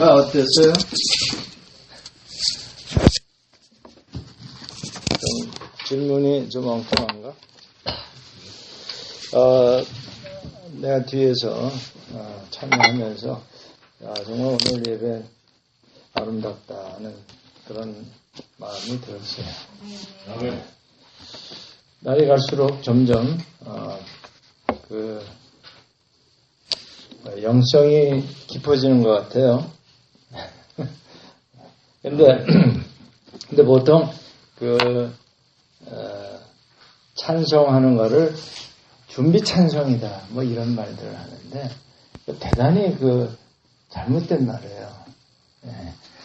어땠어요? 질문이 좀 엉뚱한가? 내가 뒤에서 참여하면서 정말 오늘 예배 아름답다는 그런 마음이 들었어요. 날이 갈수록 점점 영성이 깊어지는 것 같아요. 근데 보통 찬송하는 거를 준비 찬송이다 뭐 이런 말들을 하는데 대단히 잘못된 말이에요.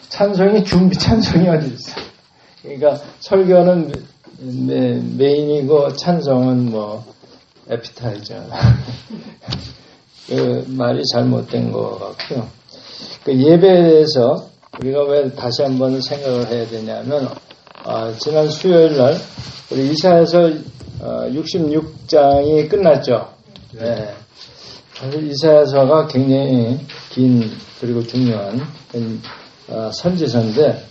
찬송이 준비 찬송이 어디 있어? 그러니까 설교는 메인이고 찬송은 뭐 에피타이저. 그 말이 잘못된 것 같고요. 예배에서 우리가 왜 다시 한번 생각을 해야 되냐면 지난 수요일 날 우리 이사야서 66장이 끝났죠. 네. 사실 이사야서가 굉장히 긴 그리고 중요한 선지서인데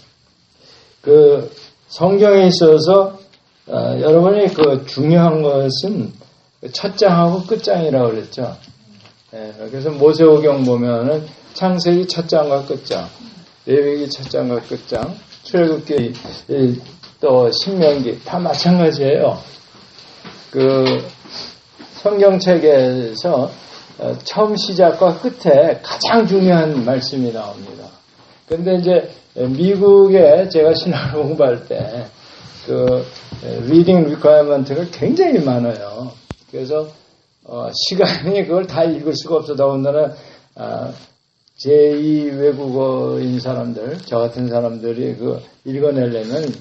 성경에 있어서 여러분이 중요한 것은 첫 장하고 끝 장이라고 그랬죠. 네. 그래서 모세오경 보면은 창세기 첫 장과 끝 장, 레위기 첫 장과 끝 장, 출애굽기 또 신명기 다 마찬가지예요. 성경책에서 처음 시작과 끝에 가장 중요한 말씀이 나옵니다. 근데 이제 미국에 제가 신학을 공부할 때 reading requirement가 굉장히 많아요. 그래서 시간이 그걸 다 읽을 수가 없어. 더군다나 제2 외국어인 사람들, 저 같은 사람들이 읽어내려면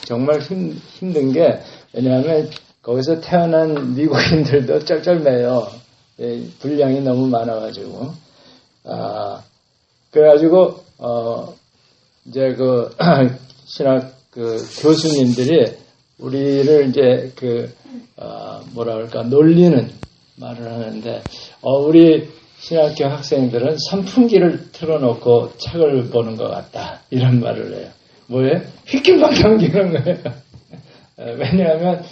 정말 힘든 게, 왜냐하면 거기서 태어난 미국인들도 쩔쩔매요. 분량이 너무 많아가지고. 그래가지고, 이제 신학 교수님들이 우리를 이제 놀리는 말을 하는데, 우리 신학교 학생들은 선풍기를 틀어놓고 책을 보는 것 같다. 이런 말을 해요. 뭐예요? 휘끼만 넘기는 거예요. 왜냐하면,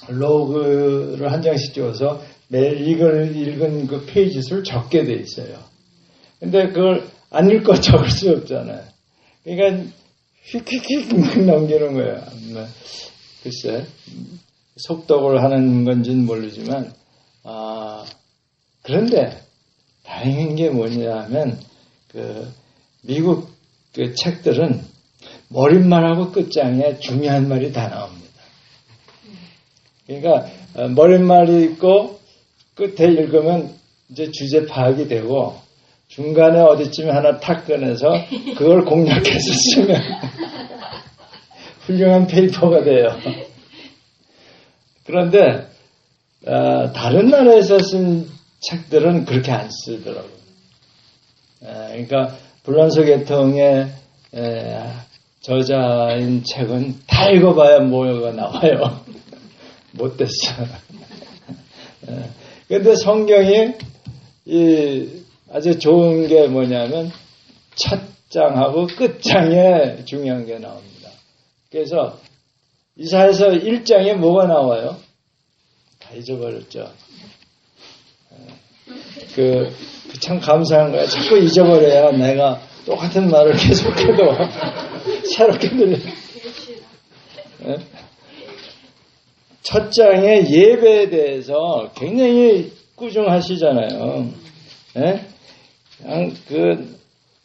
로그를 한 장씩 찍어서 매일 읽은 페이지 수를 적게 돼 있어요. 근데 그걸 안 읽고 적을 수 없잖아요. 그러니까 휙휙휙 넘기는 거예요. 글쎄, 속독을 하는 건지는 모르지만, 그런데 다행인 게 뭐냐면 미국 책들은 머릿말하고 끝장에 중요한 말이 다 나옵니다. 그러니까 머릿말이 있고 끝에 읽으면 이제 주제 파악이 되고 중간에 어디쯤에 하나 탁 꺼내서 그걸 공략해서 쓰면 훌륭한 페이퍼가 돼요. 그런데 다른 나라에서 쓴 책들은 그렇게 안 쓰더라고요. 그러니까 불란서 계통의 저자인 책은 다 읽어봐야 뭐가 나와요. 못됐어. 그런데 성경이 아주 좋은 게 뭐냐면 첫 장하고 끝 장에 중요한 게 나옵니다. 그래서 이사야서 1장에 뭐가 나와요? 다 잊어버렸죠. 참 감사한 거야. 자꾸 잊어버려야 내가 똑같은 말을 계속해도 새롭게 들려. 첫 장의 예배에 대해서 굉장히 꾸중하시잖아요.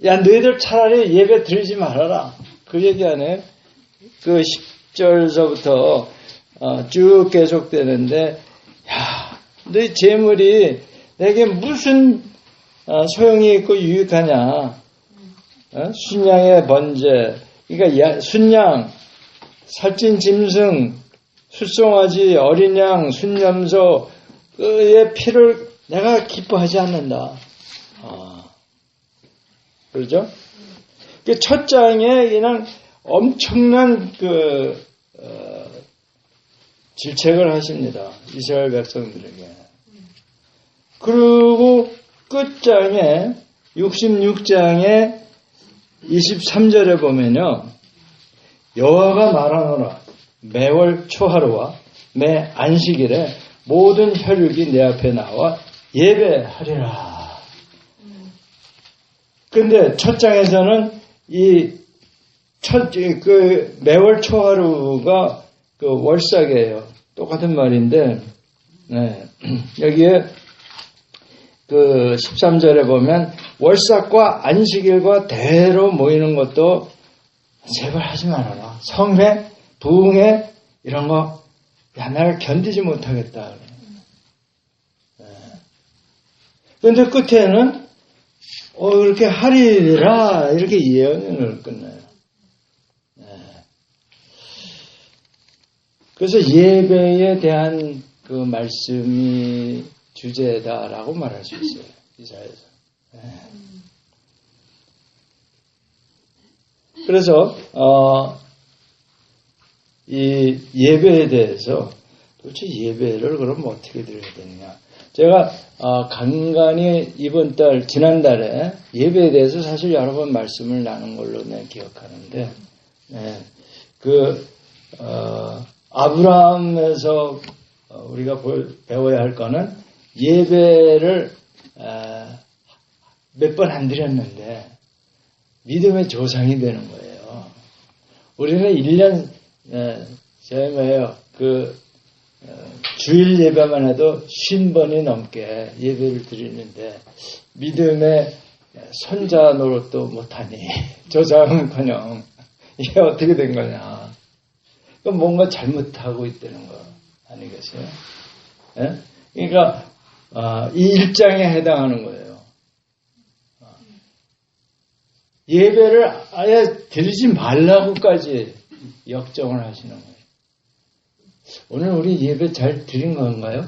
너희들 차라리 예배 드리지 말아라. 그 얘기 안 해요? 10절서부터 쭉 계속되는데, 너희 재물이 내게 무슨 소용이 있고 유익하냐? 순양의 번제, 그러니까 순양, 살찐 짐승, 숫송아지, 어린 양, 순염소, 그의 피를 내가 기뻐하지 않는다. 그렇죠? 첫 장에 그냥 엄청난 질책을 하십니다. 이스라엘 백성들에게. 그리고 끝장에 66장의 23절에 보면요. 여호와가 말하노라. 매월 초하루와 매 안식일에 모든 혈육이 내 앞에 나와 예배하리라. 근데 첫 장에서는 매월 초하루가 월삭이에요. 똑같은 말인데, 네. 여기에 13절에 보면 월삭과 안식일과 대로 모이는 것도 제발 하지 말아라. 성회, 부흥회 이런 거, 야, 나를 견디지 못하겠다. 그런데 끝에는 그렇게 하리라 이렇게 예언을 끝내요. 그래서 예배에 대한 그 말씀이 주제다라고 말할 수 있어요. 이사야에서. 그래서 이 예배에 대해서 도대체 예배를 그럼 어떻게 드려야 되느냐? 제가 간간히 지난달에 예배에 대해서 사실 여러 번 말씀을 나눈 걸로 내가 기억하는데, 아브라함에서 우리가 배워야 할 거는 예배를 몇 번 안 드렸는데 믿음의 조상이 되는 거예요. 우리는 1년 주일 예배만 해도 50번이 넘게 예배를 드리는데 믿음의 손자 노릇도 못하니 조상은커녕 이게 어떻게 된 거냐? 그럼 뭔가 잘못하고 있다는 거 아니겠어요? 그러니까 이 일장에 해당하는 거예요. 예배를 아예 드리지 말라고까지 역정을 하시는 거예요. 오늘 우리 예배 잘 드린 건가요?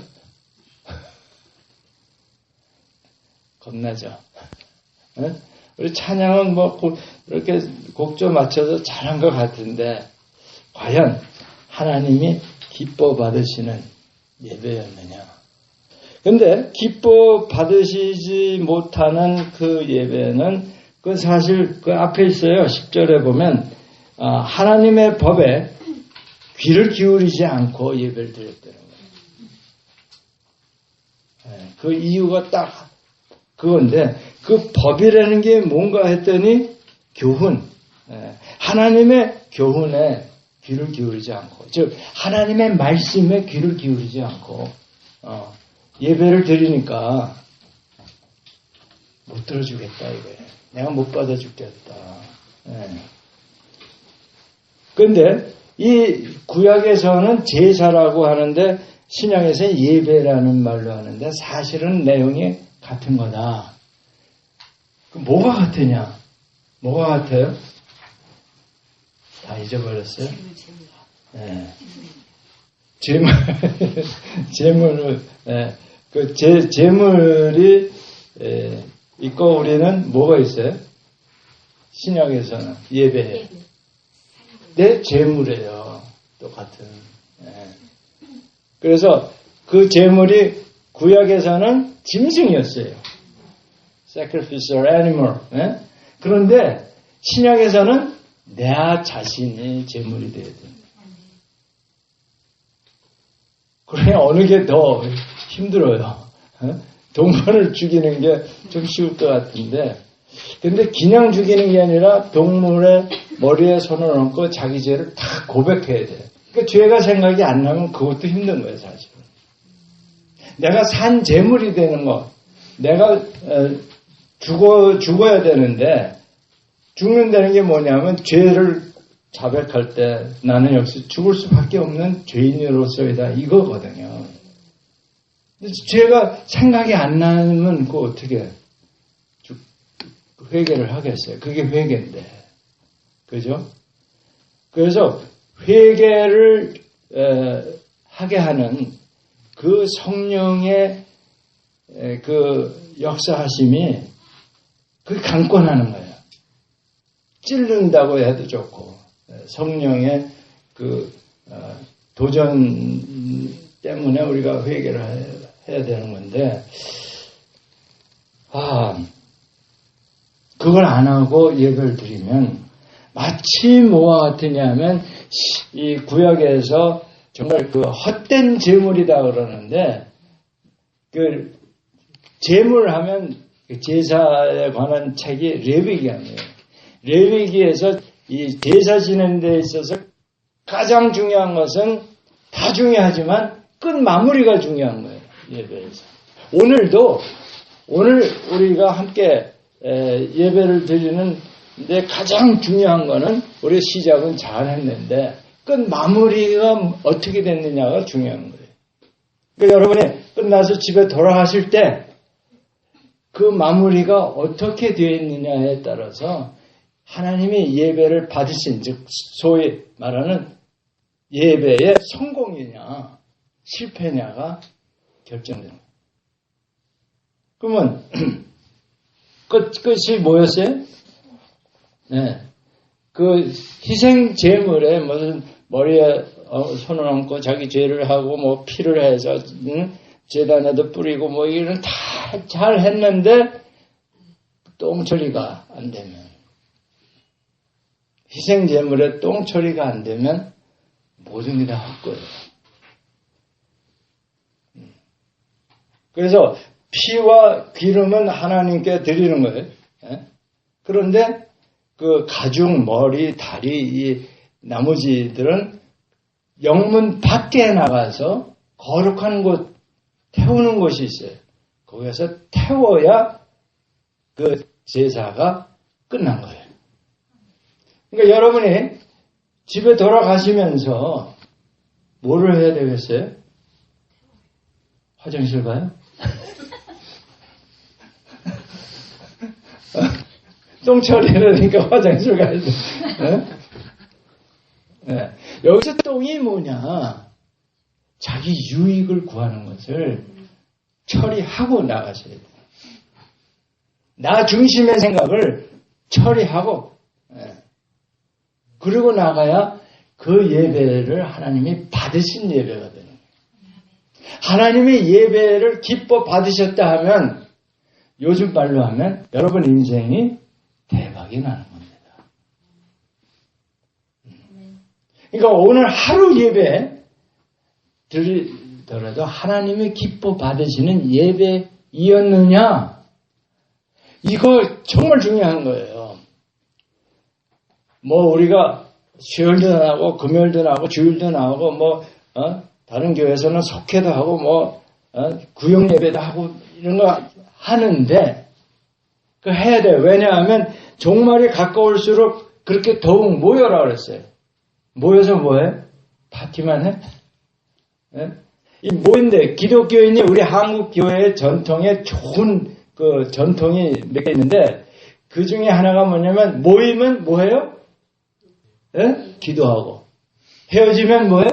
겁나죠? 우리 찬양은 이렇게 곡조 맞춰서 잘한 것 같은데 과연 하나님이 기뻐 받으시는 예배였느냐? 근데 기뻐 받으시지 못하는 그 예배는 그 사실 그 앞에 있어요. 10절에 보면 하나님의 법에 귀를 기울이지 않고 예배를 드렸다는 거예요. 그 이유가 딱 그건데 그 법이라는 게 뭔가 했더니 교훈, 하나님의 교훈에 귀를 기울이지 않고, 즉 하나님의 말씀에 귀를 기울이지 않고 예배를 드리니까 못 들어주겠다 이거예요. 내가 못 받아주겠다. 그런데 이 구약에서는 제사라고 하는데 신약에서는 예배라는 말로 하는데 사실은 내용이 같은 거다. 뭐가 같으냐? 뭐가 같아요? 다 잊어버렸어요? 재물을, 재물이 있고 우리는 뭐가 있어요? 신약에서는 예배해. 내 재물이에요. 똑같은. 그래서 그 재물이 구약에서는 짐승이었어요. sacrificial animal. 그런데 신약에서는 내 자신이 재물이 돼야 돼요. 그래 어느 게 더 힘들어요. 동물을 죽이는 게 좀 쉬울 것 같은데, 근데 그냥 죽이는 게 아니라 동물의 머리에 손을 얹고 자기 죄를 다 고백해야 돼. 그러니까 죄가 생각이 안 나면 그것도 힘든 거예요, 사실은. 내가 산 재물이 되는 거, 내가 죽어야 되는데, 죽는다는 게 뭐냐면 죄를 자백할 때 나는 역시 죽을 수밖에 없는 죄인으로서이다 이거거든요. 죄가 생각이 안 나면 그거 어떻게 회개를 하겠어요? 그게 회개인데, 그죠? 그래서 회개를 하게 하는 그 성령의 그 역사하심이 그 강권하는 거예요. 찔른다고 해도 좋고 성령의 그 도전 때문에 우리가 회개를 해야 되는 건데, 그걸 안 하고 예배를 드리면 마치 뭐와 같으냐면 이 구약에서 정말 그 헛된 제물이다 그러는데 그 제물하면 제사에 관한 책이 레위기예요. 레위기에서 이 제사 지내는 데 있어서 가장 중요한 것은 다 중요하지만 끝 마무리가 중요한 거예요. 예배에서. 오늘 우리가 함께 예배를 드리는데 가장 중요한 거는 우리 시작은 잘 했는데 끝 마무리가 어떻게 됐느냐가 중요한 거예요. 그러니까 여러분이 끝나서 집에 돌아가실 때 그 마무리가 어떻게 되어 있느냐에 따라서 하나님이 예배를 받으신, 즉 소위 말하는 예배의 성공이냐 실패냐가 결정됩니다. 그러면 끝이 뭐였어요? 네, 그 희생 제물에 무슨 머리에 손을 얹고 자기 죄를 하고 뭐 피를 해서 제단에도 뿌리고 뭐 이런 다 잘 했는데 똥 처리가 안 되면, 희생 제물에 똥 처리가 안 되면 모든 게 다 헛거예요. 그래서 피와 기름은 하나님께 드리는 거예요. 그런데 그 가죽, 머리, 다리, 이 나머지들은 영문 밖에 나가서 거룩한 곳, 태우는 곳이 있어요. 거기서 태워야 그 제사가 끝난 거예요. 그러니까 여러분이 집에 돌아가시면서 뭐를 해야 되겠어요? 화장실 가요? 똥 처리하니까 화장실 가야 돼. 네. 여기서 똥이 뭐냐? 자기 유익을 구하는 것을 처리하고 나가셔야 돼요. 나 중심의 생각을 처리하고, 그리고 나가야 그 예배를 하나님이 받으신 예배가 되는 거예요. 하나님이 예배를 기뻐 받으셨다 하면, 요즘 말로 하면 여러분 인생이 대박이 나는 겁니다. 그러니까 오늘 하루 예배 드리더라도 하나님이 기뻐 받으시는 예배이었느냐? 이거 정말 중요한 거예요. 뭐 우리가 수요일도 나오고 금요일도 나오고 주일도 나오고 다른 교회에서는 속회도 하고 구역 예배도 하고 이런 거 하는데 그 해야 돼요. 왜냐하면 종말이 가까울수록 그렇게 더욱 모여라 그랬어요. 모여서 뭐해? 파티만 해? 이 뭐인데 기독교인이 우리 한국 교회의 전통에 좋은 그 전통이 몇 개 있는데 그 중에 하나가 뭐냐면 모이면 뭐해요? 기도하고 헤어지면 뭐해?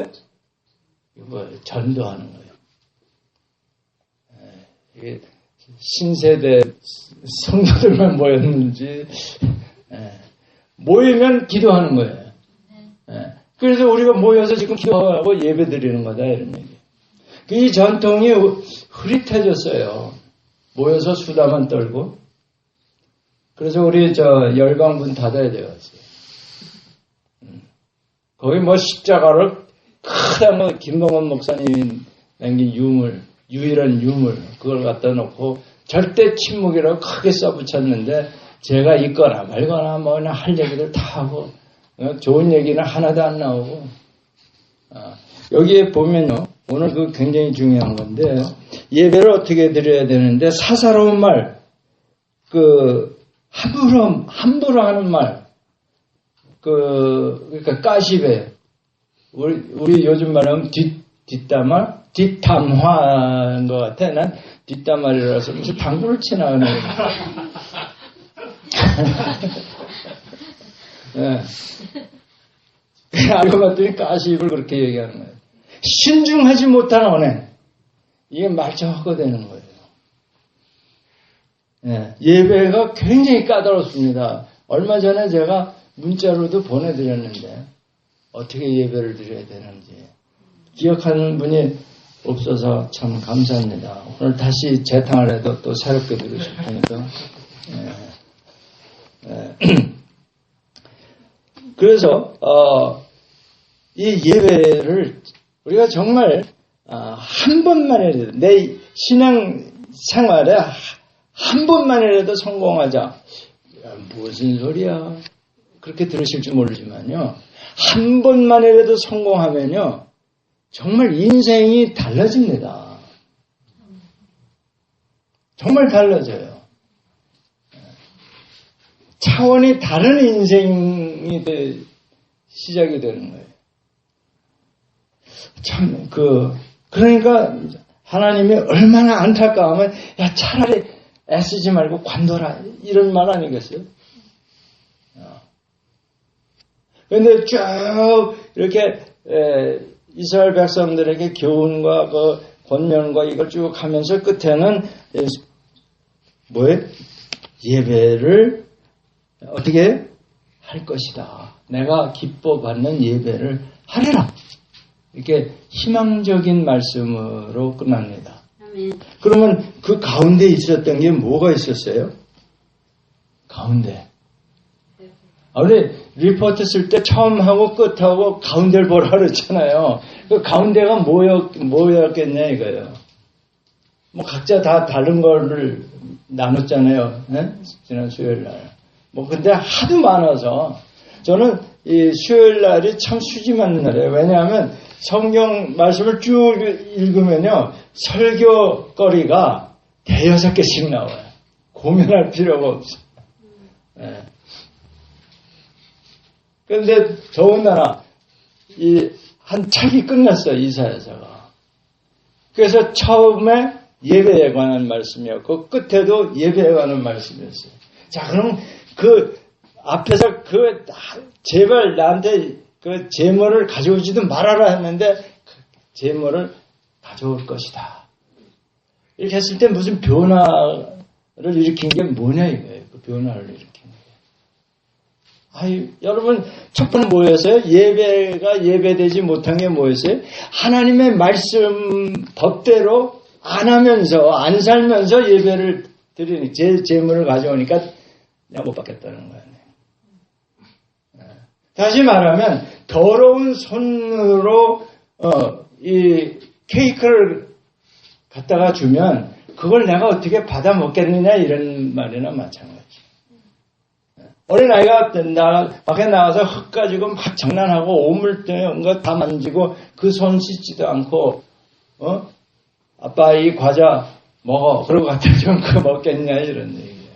전도하는 거예요. 이게 신세대 성도들만 모였는지 모이면 기도하는 거예요. 그래서 우리가 모여서 지금 기도하고 예배 드리는 거다 이런 얘기. 이 전통이 흐릿해졌어요. 모여서 수다만 떨고. 그래서 우리 열강분 닫아야 되겠어요. 거기 십자가를 크다 김동원 목사님이 남긴 유일한 유물 그걸 갖다 놓고 절대 침묵이라고 크게 써붙였는데 제가 있거나 말거나 뭐나 할 얘기를 다 하고 좋은 얘기는 하나도 안 나오고 여기에 보면요 오늘 그 굉장히 중요한 건데 예배를 어떻게 드려야 되는데 사사로운 말 함부로 하는 말 그러니까 까시베 우리 요즘 말하면 뒷담화인 것 같아. 난 뒷담화리라서 무슨 방구를 치나 그러네. 알고 봤더니 까시입을 그렇게 얘기하는 거예요. 신중하지 못한 언행. 이게 말처먹고 되는 거예요. 예배가 굉장히 까다롭습니다. 얼마 전에 제가 문자로도 보내드렸는데 어떻게 예배를 드려야 되는지 기억하는 분이 없어서 참 감사합니다. 오늘 다시 재탕을 해도 또 새롭게 드리고 싶으니까. 그래서 이 예배를 우리가 정말 한 번만이라도 내 신앙 생활에 한 번만이라도 성공하자. 야, 무슨 소리야? 그렇게 들으실지 모르지만요. 한 번만이라도 성공하면요. 정말 인생이 달라집니다. 정말 달라져요. 차원이 다른 인생이 시작이 되는 거예요. 참, 그러니까 하나님이 얼마나 안타까우면, 야, 차라리 애쓰지 말고 관둬라. 이런 말 아니겠어요? 그런데 쭉 이렇게 이스라엘 백성들에게 교훈과 그 권면과 이걸 쭉 하면서 끝에는 뭐예요? 예배를 어떻게 할 것이다. 내가 기뻐 받는 예배를 하리라. 이렇게 희망적인 말씀으로 끝납니다. 아멘. 그러면 그 가운데 있었던 게 뭐가 있었어요? 가운데. 우리 리포트 쓸 때 처음 하고 끝하고 가운데를 보라 그랬잖아요. 그 가운데가 뭐였겠냐 이거예요. 뭐 각자 다 다른 거를 나눴잖아요. 네? 지난 수요일 날. 근데 하도 많아서 저는 이 수요일 날이 참 수지 맞는 날이에요. 왜냐하면 성경 말씀을 쭉 읽으면요. 설교거리가 대여섯 개씩 나와요. 고민할 필요가 없어요. 네. 그런데 더군다나 한 책이 끝났어요. 이사야서가. 그래서 처음에 예배에 관한 말씀이었고 끝에도 예배에 관한 말씀이었어요. 자, 그럼 그 앞에서 제발 나한테 그 제물을 가져오지도 말아라 했는데 그 제물을 가져올 것이다. 이렇게 했을 때 무슨 변화를 일으킨 게 뭐냐 이거예요. 그 변화를 일으킨 게. 여러분 첫 번째 뭐였어요? 예배가 예배되지 못한 게 뭐였어요? 하나님의 말씀 법대로 안 하면서 안 살면서 예배를 드리니 제물을 가져오니까 내가 못 받겠다는 거예요. 다시 말하면 더러운 손으로 이 케이크를 갖다가 주면 그걸 내가 어떻게 받아 먹겠느냐 이런 말이나 마찬가지. 어린아이가 밖에 나가서 흙 가지고 막 장난하고 오물때 온갖 다 만지고 그 손 씻지도 않고 아빠 이 과자 먹어 그러고 갖다 주면 그거 먹겠냐 이런 얘기예요.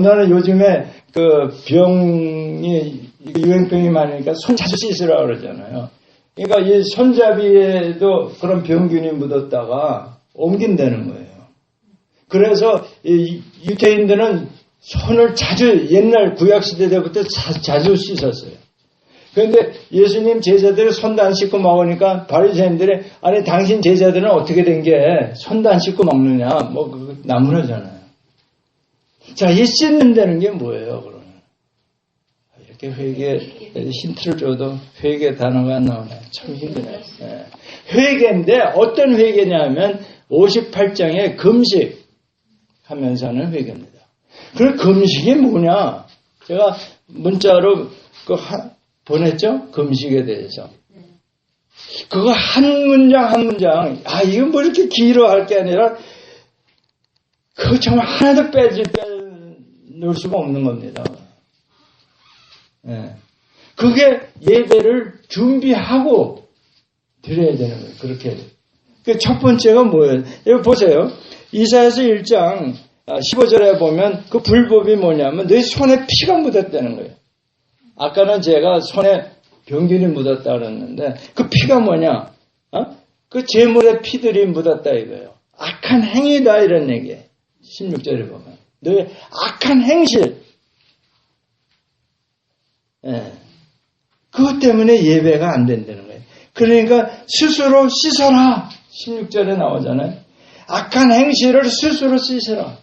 나는 요즘에 그 병이 유행병이 많으니까 손 자주 씻으라고 그러잖아요. 그러니까 이 손잡이에도 그런 병균이 묻었다가 옮긴다는 거예요. 그래서 이 유태인들은 손을 자주 옛날 구약시대 때부터 자주 씻었어요. 그런데 예수님 제자들이 손도 안 씻고 먹으니까 바리새인들이 아니 당신 제자들은 어떻게 된 게 손도 안 씻고 먹느냐 나무라잖아요. 자, 이 씻는다는 게 뭐예요 그러면? 이렇게 회개 힌트를 줘도 회개 단어가 안 나오네. 참 힘드네. 네. 회개인데 어떤 회개냐면 58장에 금식 하면서 하는 회개입니다. 그 금식이 뭐냐? 제가 문자로 보냈죠? 금식에 대해서. 그거 한 문장 한 문장 이건 뭐 이렇게 길어 할 게 아니라 그거 정말 하나도 빼놓을 수가 없는 겁니다. 네. 그게 예배를 준비하고 드려야 되는 거예요. 그렇게. 그 첫 번째가 뭐예요? 여기 보세요. 이사야서 1장 15절에 보면 그 불법이 뭐냐면 너희 손에 피가 묻었다는 거예요. 아까는 제가 손에 병균이 묻었다 그랬는데 그 피가 뭐냐? 그 제물의 피들이 묻었다 이거예요. 악한 행위다 이런 얘기예요. 16절에 보면 너희 악한 행실. 예. 그것 때문에 예배가 안 된다는 거예요. 그러니까 스스로 씻어라. 16절에 나오잖아요. 악한 행실을 스스로 씻어라.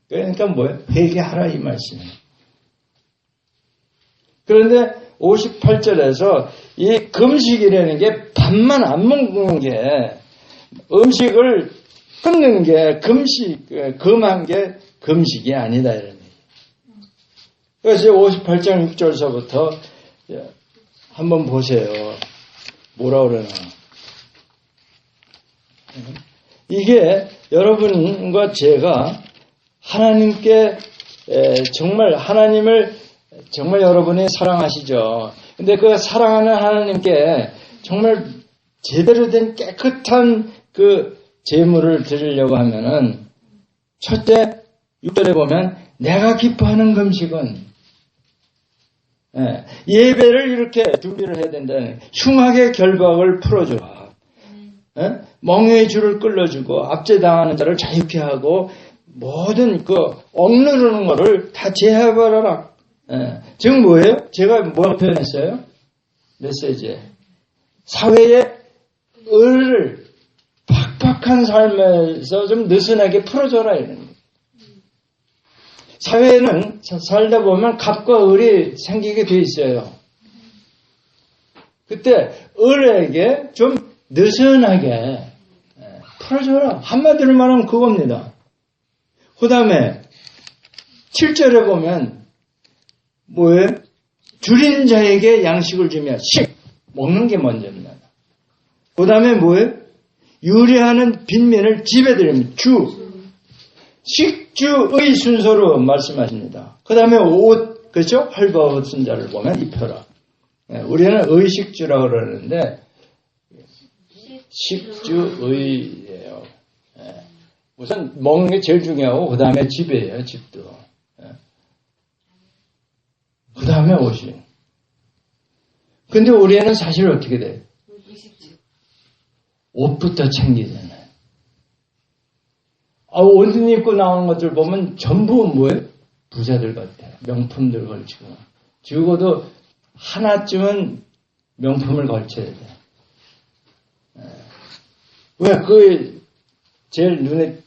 그러니까 뭐예요? 회개하라 이 말씀이에요. 그런데 58절에서 이 금식이라는 게 밥만 안 먹는 게 음식을 끊는 게 금한 게 금식이 아니다 이런 얘기예요. 그래서 58장 6절서부터 한번 보세요. 뭐라 그러나. 이게 여러분과 제가 하나님께 정말 하나님을 정말 여러분이 사랑하시죠. 근데 그 사랑하는 하나님께 정말 제대로 된 깨끗한 그 제물을 드리려고 하면은 첫째 6절에 보면 내가 기뻐하는 금식은 예배를 이렇게 준비를 해야 된다는 흉악의 결박을 풀어줘. 멍에의 줄을 끌어주고 압제당하는 자를 자유케 하고 모든 그 억누르는 거를 다 제해버려라. 지금 뭐예요? 제가 뭐라고 표현했어요? 메시지에 사회의 을을 팍팍한 삶에서 좀 느슨하게 풀어줘라 이런 거예요. 사회는 살다 보면 갑과 을이 생기게 돼 있어요. 그때 을에게 좀 느슨하게 풀어줘라. 한마디로 말하면 그겁니다. 그 다음에 7절에 보면 뭐예요? 줄인 자에게 양식을 주며 먹는 게 먼저입니다. 그 다음에 뭐예요? 유리하는 빈민을 집에 들이면 식주의 순서로 말씀하십니다. 그 다음에 옷, 그렇죠? 헐벗은 자를 보면 입혀라. 우리는 의식주라고 그러는데 식주의예요. 우선 먹는 게 제일 중요하고 그 다음에 집이에요. 집도. 그 다음에 옷이. 근데 우리는 사실 어떻게 돼요? 옷부터 챙기잖아요. 옷 입고 나오는 것들 보면 전부 뭐예요? 부자들 같아요. 명품들 걸치고. 적어도 하나쯤은 명품을 걸쳐야 돼. 왜? 그게 제일 눈에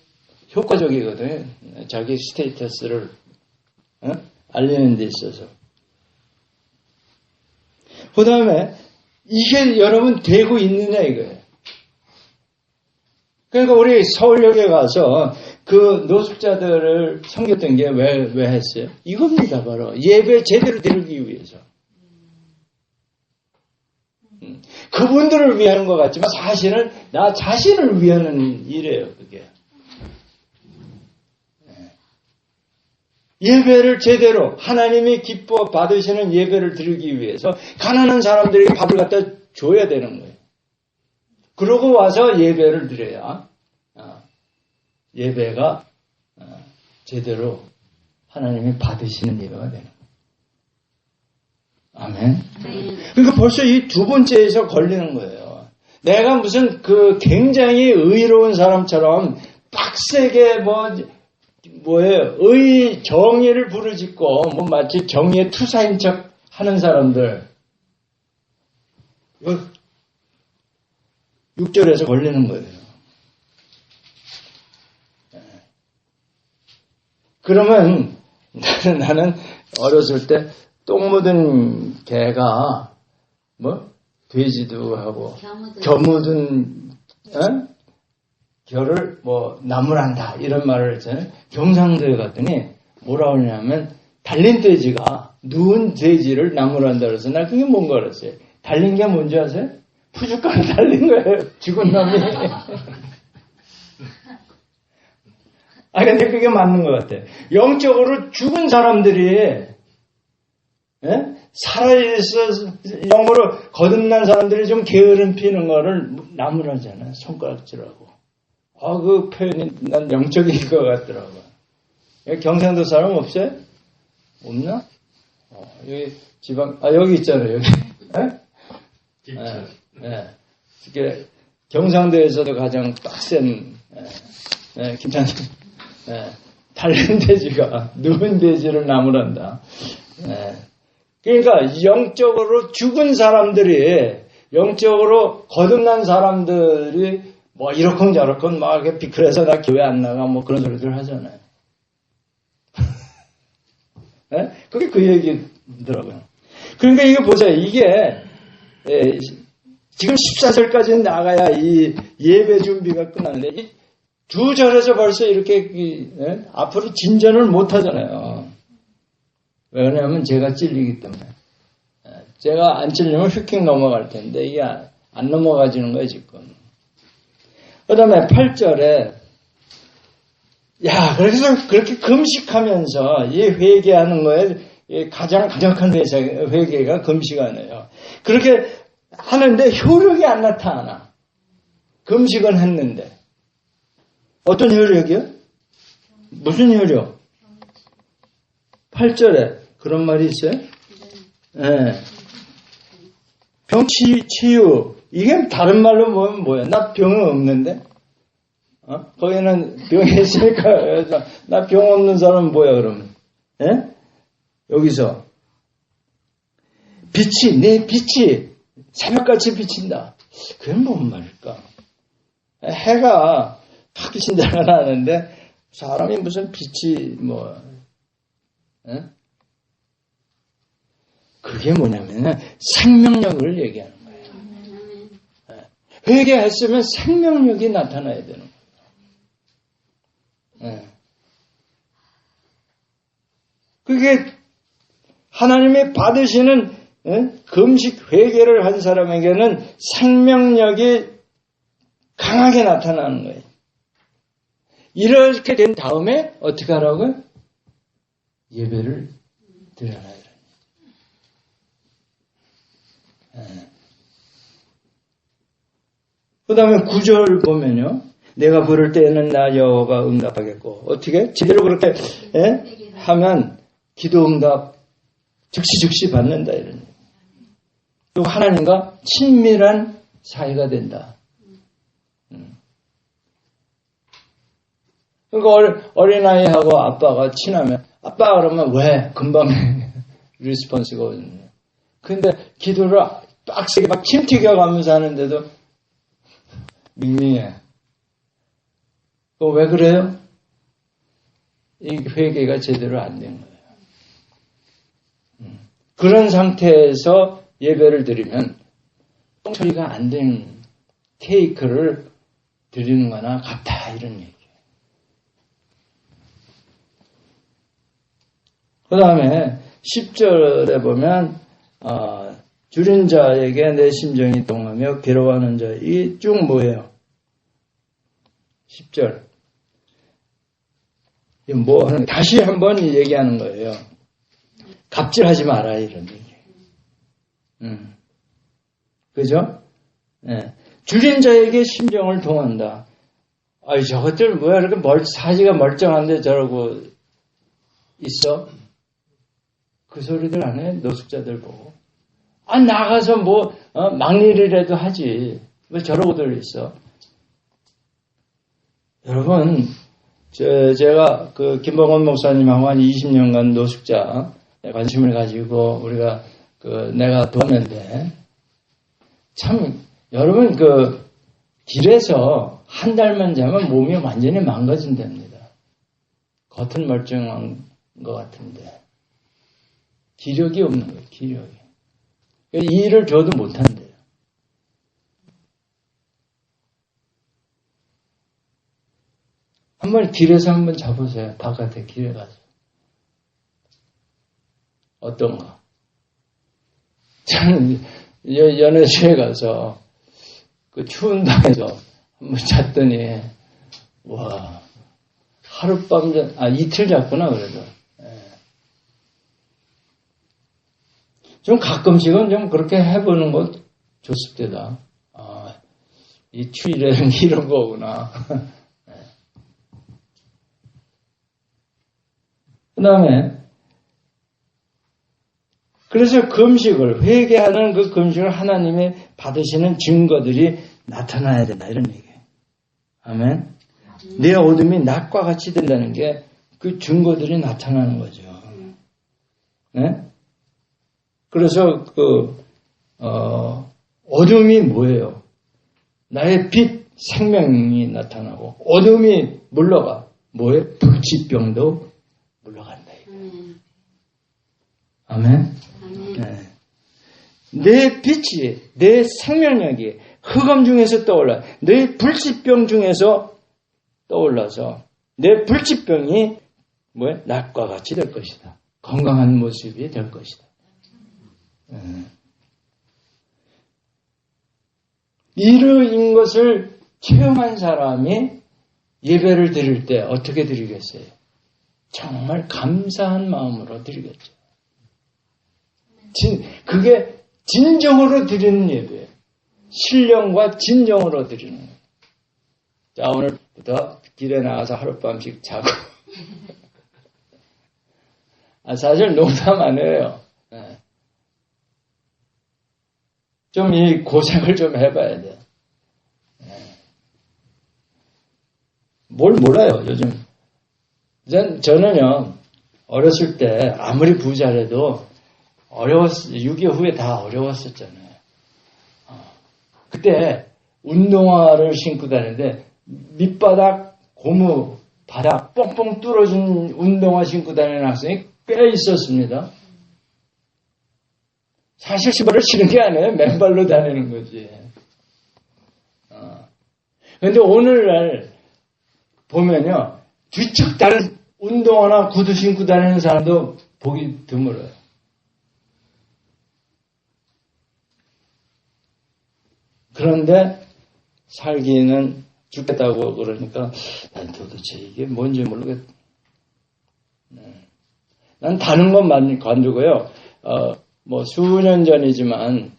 효과적이거든요. 자기 스테이터스를 알리는 데 있어서. 그 다음에 이게 여러분 되고 있느냐 이거예요. 그러니까 우리 서울역에 가서 그 노숙자들을 섬겼던 게 왜 했어요? 이겁니다. 바로 예배 제대로 드리기 위해서. 그분들을 위하는 것 같지만 사실은 나 자신을 위하는 일이에요. 그게. 예배를 제대로 하나님이 기뻐 받으시는 예배를 드리기 위해서 가난한 사람들에게 밥을 갖다 줘야 되는 거예요. 그러고 와서 예배를 드려야 예배가 제대로 하나님이 받으시는 예배가 되는 거예요. 아멘. 그러니까 벌써 이 두 번째에서 걸리는 거예요. 내가 무슨 그 굉장히 의로운 사람처럼 빡세게 뭐예요? 정의를 부르짖고 마치 정의의 투사인 척 하는 사람들. 6절에서 걸리는 거예요. 그러면 나는 어렸을 때 똥 묻은 개가 돼지도 하고 겨 묻은 겨를 나무란다 이런 말을 했잖아요. 경상도에 갔더니 뭐라 그러냐면 달린 돼지가 누운 돼지를 나무란다 그래서 나 그게 뭔가 그랬어요. 달린 게 뭔지 아세요? 푸주간을 달린 거예요. 죽은 놈이. 근데 그게 맞는 것 같아요. 영적으로 죽은 사람들이 살아있어 영으로 거듭난 사람들이 좀 게으름 피는 거를 나무라잖아요. 손가락질하고. 그 표현이 난 영적인 것 같더라고요. 경상도 사람 없어요? 없나? 여기 지방, 여기 있잖아요, 여기. 이게 경상도에서도 가장 빡센, 김찬님. 달린 돼지가 누운 돼지를 나무란다. 그러니까 영적으로 죽은 사람들이, 영적으로 거듭난 사람들이 이렇건 저렇건 이렇게 비클해서 나 교회 안 나가 그런 소리들 하잖아요. 그게 그 얘기더라고요. 그러니까 이거 보세요. 이게 지금 14절까지 나가야 이 예배 준비가 끝나는데 이 두 절에서 벌써 이렇게 앞으로 진전을 못 하잖아요. 왜냐하면 제가 찔리기 때문에. 제가 안 찔리면 휙휙 넘어갈 텐데 이게 안 넘어가지는 거예요 지금. 그 다음에 8절에 그래서 그렇게 금식하면서 이 회개하는 거에 가장 강력한 회개가 금식하네요. 그렇게 하는데 효력이 안 나타나. 금식은 했는데. 어떤 효력이요? 무슨 효력? 8절에 그런 말이 있어요? 네. 병치유. 이게 다른 말로 보면 뭐야? 나 병은 없는데? 거기는 병이 있으니까, 나 병 없는 사람은 뭐야, 그러면? 예? 여기서. 내 빛이 새벽같이 비친다. 그게 뭔 말일까? 해가 탁 비친다는 하는데, 사람이 무슨 빛이 예? 그게 뭐냐면, 생명력을 얘기하는 거예요. 회개했으면 생명력이 나타나야 되는 거예요. 그게 하나님이 받으시는 금식 회개를 한 사람에게는 생명력이 강하게 나타나는 거예요. 이렇게 된 다음에 어떻게 하라고요? 예배를 드려라. 그 다음에 9절 보면요. 내가 부를 때에는 나 여호와가 응답하겠고. 어떻게? 제대로 그렇게 하면 기도 응답 즉시 받는다. 이런. 또 하나님과 친밀한 사이가 된다. 그러니까 어린아이하고 아빠가 친하면 아빠 그러면 왜? 금방 리스폰스가 오거든요. 근데 기도를 빡세게 막 침 튀겨가면서 하는데도 밍밍해. 왜 그래요? 이 회개가 제대로 안 된 거예요. 그런 상태에서 예배를 드리면 똥처리가 안 된 케이크를 드리는 거나 같다 이런 얘기예요. 그 다음에 10절에 보면 줄인 자에게 내 심정이 동하며 괴로워하는 자 이 쭉 뭐예요? 10절 다시 한번 얘기하는 거예요. 갑질하지 마라 이런 얘기. 그죠? 네. 줄인 자에게 심정을 동한다. 저것들 뭐야 이렇게 사지가 멀쩡한데 저러고 있어? 그 소리들 안 해? 노숙자들 보고. 나가서 막일이라도 하지. 왜 저러고들 있어? 여러분, 제가 김봉원 목사님하고 한 20년간 노숙자 관심을 가지고 우리가 내가 도왔는데, 참, 여러분 길에서 한 달만 자면 몸이 완전히 망가진답니다. 겉은 멀쩡한 것 같은데. 기력이 없는 거예요, 기력이. 이 일을 줘도 못한대요. 한번 길에서 한번 자보세요. 바깥에 길에 가서. 어떤가? 저는 연애시에 가서 그 추운 방에서 한번 잤더니 와 하룻밤 이틀 잤구나 그래도. 좀 가끔씩은 좀 그렇게 해보는 거 좋습니다. 이 추위라는 게 이런 거구나. 그 다음에, 그래서 금식을, 회개하는 그 금식을 하나님이 받으시는 증거들이 나타나야 된다. 이런 얘기예요. 아멘. 내 어둠이 낮과 같이 된다는 게 그 증거들이 나타나는 거죠. 네? 그래서 어둠이 뭐예요? 나의 빛, 생명이 나타나고 어둠이 물러가. 뭐예요? 불치병도 물러간다. 아멘. 네. 내 빛이, 내 생명력이 흑암 중에서 떠올라. 내 불치병 중에서 떠올라서 내 불치병이 뭐예요? 낮과 같이 될 것이다. 건강한 모습이 될 것이다. 이러한 것을 체험한 사람이 예배를 드릴 때 어떻게 드리겠어요? 정말 감사한 마음으로 드리겠죠. 그게 진정으로 드리는 예배예요. 신령과 진정으로 드리는 거예요. 자, 오늘부터 길에 나가서 하룻밤씩 자고. 사실 농담 안 해요. 좀 이 고생을 좀 해봐야 돼요. 뭘 몰라요, 요즘. 저는요, 어렸을 때 아무리 부자라도 6.25 후에 다 어려웠었잖아요. 그때 운동화를 신고 다니는데 밑바닥, 고무, 바닥 뻥뻥 뚫어진 운동화 신고 다니는 학생이 꽤 있었습니다. 사실 신발을 신은 게 아니에요. 맨발로 다니는 거지. 그런데 오늘날 보면요, 뒤척 다른 운동화나 구두 신고 다니는 사람도 보기 드물어요. 그런데 살기는 죽겠다고 그러니까 난 도대체 이게 뭔지 모르겠다. 난 다른 것만 관두고요. 수년 전이지만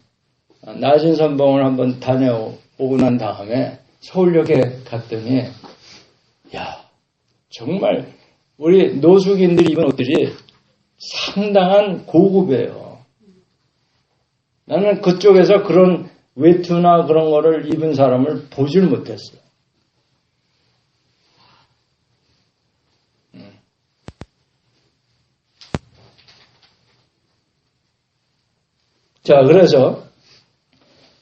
낮은 선봉을 한번 다녀오고 난 다음에 서울역에 갔더니 정말 우리 노숙인들이 입은 옷들이 상당한 고급이에요. 나는 그쪽에서 그런 외투나 그런 거를 입은 사람을 보질 못했어요. 자, 그래서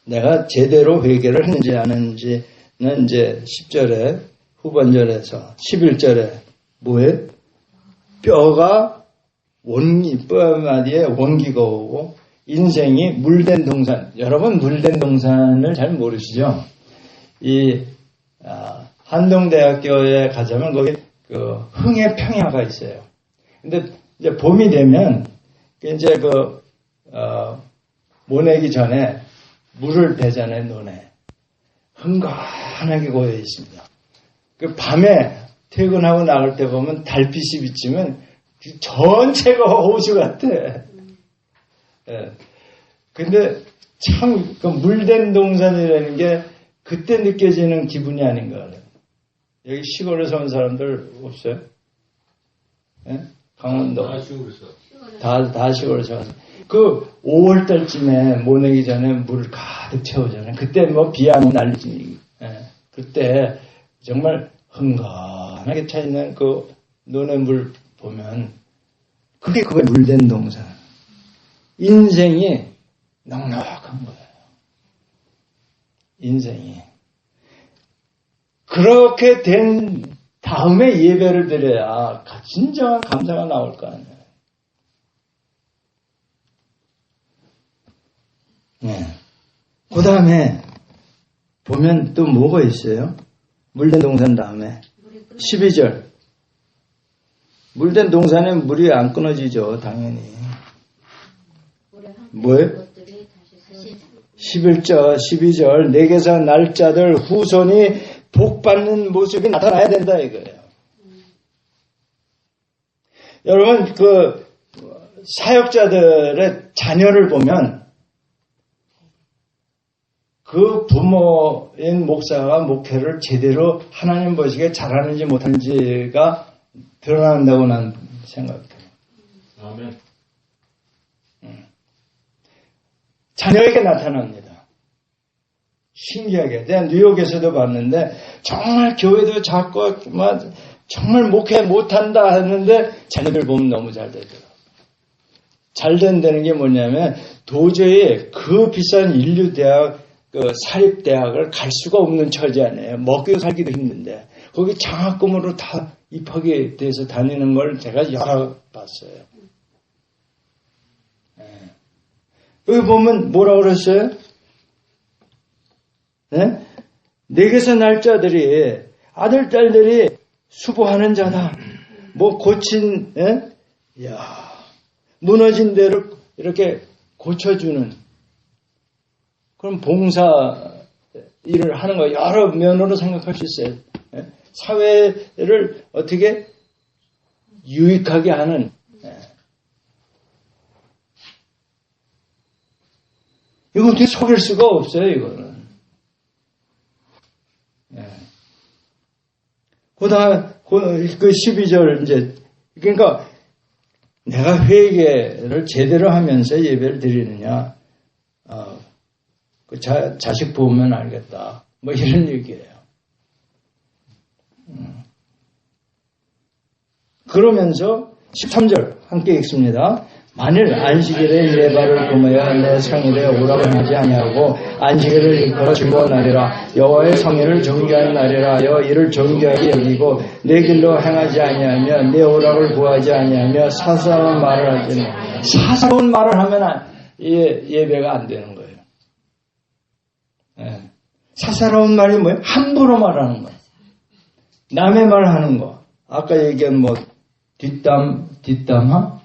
내가 제대로 회개를 했는지 안 했는지는 이제 10절에 후반절에서 11절에 뭐예요? 뼈가 뼈마디에 원기가 오고 인생이 물된 동산. 여러분 물된 동산을 잘 모르시죠? 한동대학교에 가자면 거기 흥의 평야가 있어요. 근데 이제 봄이 되면 이제 모내기 전에 물을 대잖아요, 논에. 흥건하게 고여 있습니다. 밤에 퇴근하고 나갈 때 보면 달빛이 비치면 전체가 호수 같아. 근데 참, 물된 동산이라는 게 그때 느껴지는 기분이 아닌가 그래요. 여기 시골에서 온 사람들 없어요? 강원도. 다 시골에서 와서. 5월달쯤에 모내기 전에 물을 가득 채우잖아요. 그때 비 안 날리지. 그때 정말 흥건하게 차있는 논의 물 보면 그게 물된 동산. 인생이 넉넉한 거예요. 인생이. 그렇게 된 다음에 예배를 드려야 진정한 감사가 나올 거 아니에요. 그 다음에 보면 또 뭐가 있어요? 물된 동산 다음에 12절. 물된 동산에 물이 안 끊어지죠, 당연히. 뭐예요? 11절, 12절. 내게서 날짜들 후손이 복받는 모습이 나타나야 된다 이거예요. 여러분 사역자들의 자녀를 보면 그 부모인 목사가 목회를 제대로 하나님 보시기에 잘하는지 못하는지가 드러난다고 난 생각해요. 아멘. 자녀에게 나타납니다. 신기하게. 내가 뉴욕에서도 봤는데 정말 교회도 작고 정말 목회 못한다 하는데 자녀들 보면 너무 잘 되더라고요. 잘 된다는 게 뭐냐면 도저히 그 비싼 인류대학 사립대학을 갈 수가 없는 처지 아니에요. 먹기도 살기도 힘든데 거기 장학금으로 다 입학이 돼서 다니는 걸 제가 여러 봤어요. 여기 보면 뭐라고 그랬어요? 내게서 날짜들이 아들 딸들이 수고하는 자다. 고친 무너진 데를 이렇게 고쳐주는 그런 봉사 일을 하는 거 여러 면으로 생각할 수 있어요. 사회를 어떻게 유익하게 하는 이거 어떻게 속일 수가 없어요, 이거는. 그 12절 이제 그러니까 내가 회개를 제대로 하면서 예배를 드리느냐, 그 자식 보면 알겠다. 뭐 이런 얘기예요. 그러면서 13절 함께 읽습니다. 만일 안식일에 예발을 금하여 내 성일에 오라고 하지 아니하고 안식일을 일컬어 즐거운 날이라 여호와의 성일을 정죄하는 날이라 여호와 이를 정죄하게 여기고 내 길로 행하지 아니하며 내 오락을 구하지 아니하며 사사로운 말을 하지 않으며 사사로운 말을 하면 예배가 안 되는 거예요. 사사로운 말이 뭐예요? 함부로 말하는 거. 남의 말 하는 거. 아까 얘기한 뭐 뒷담화?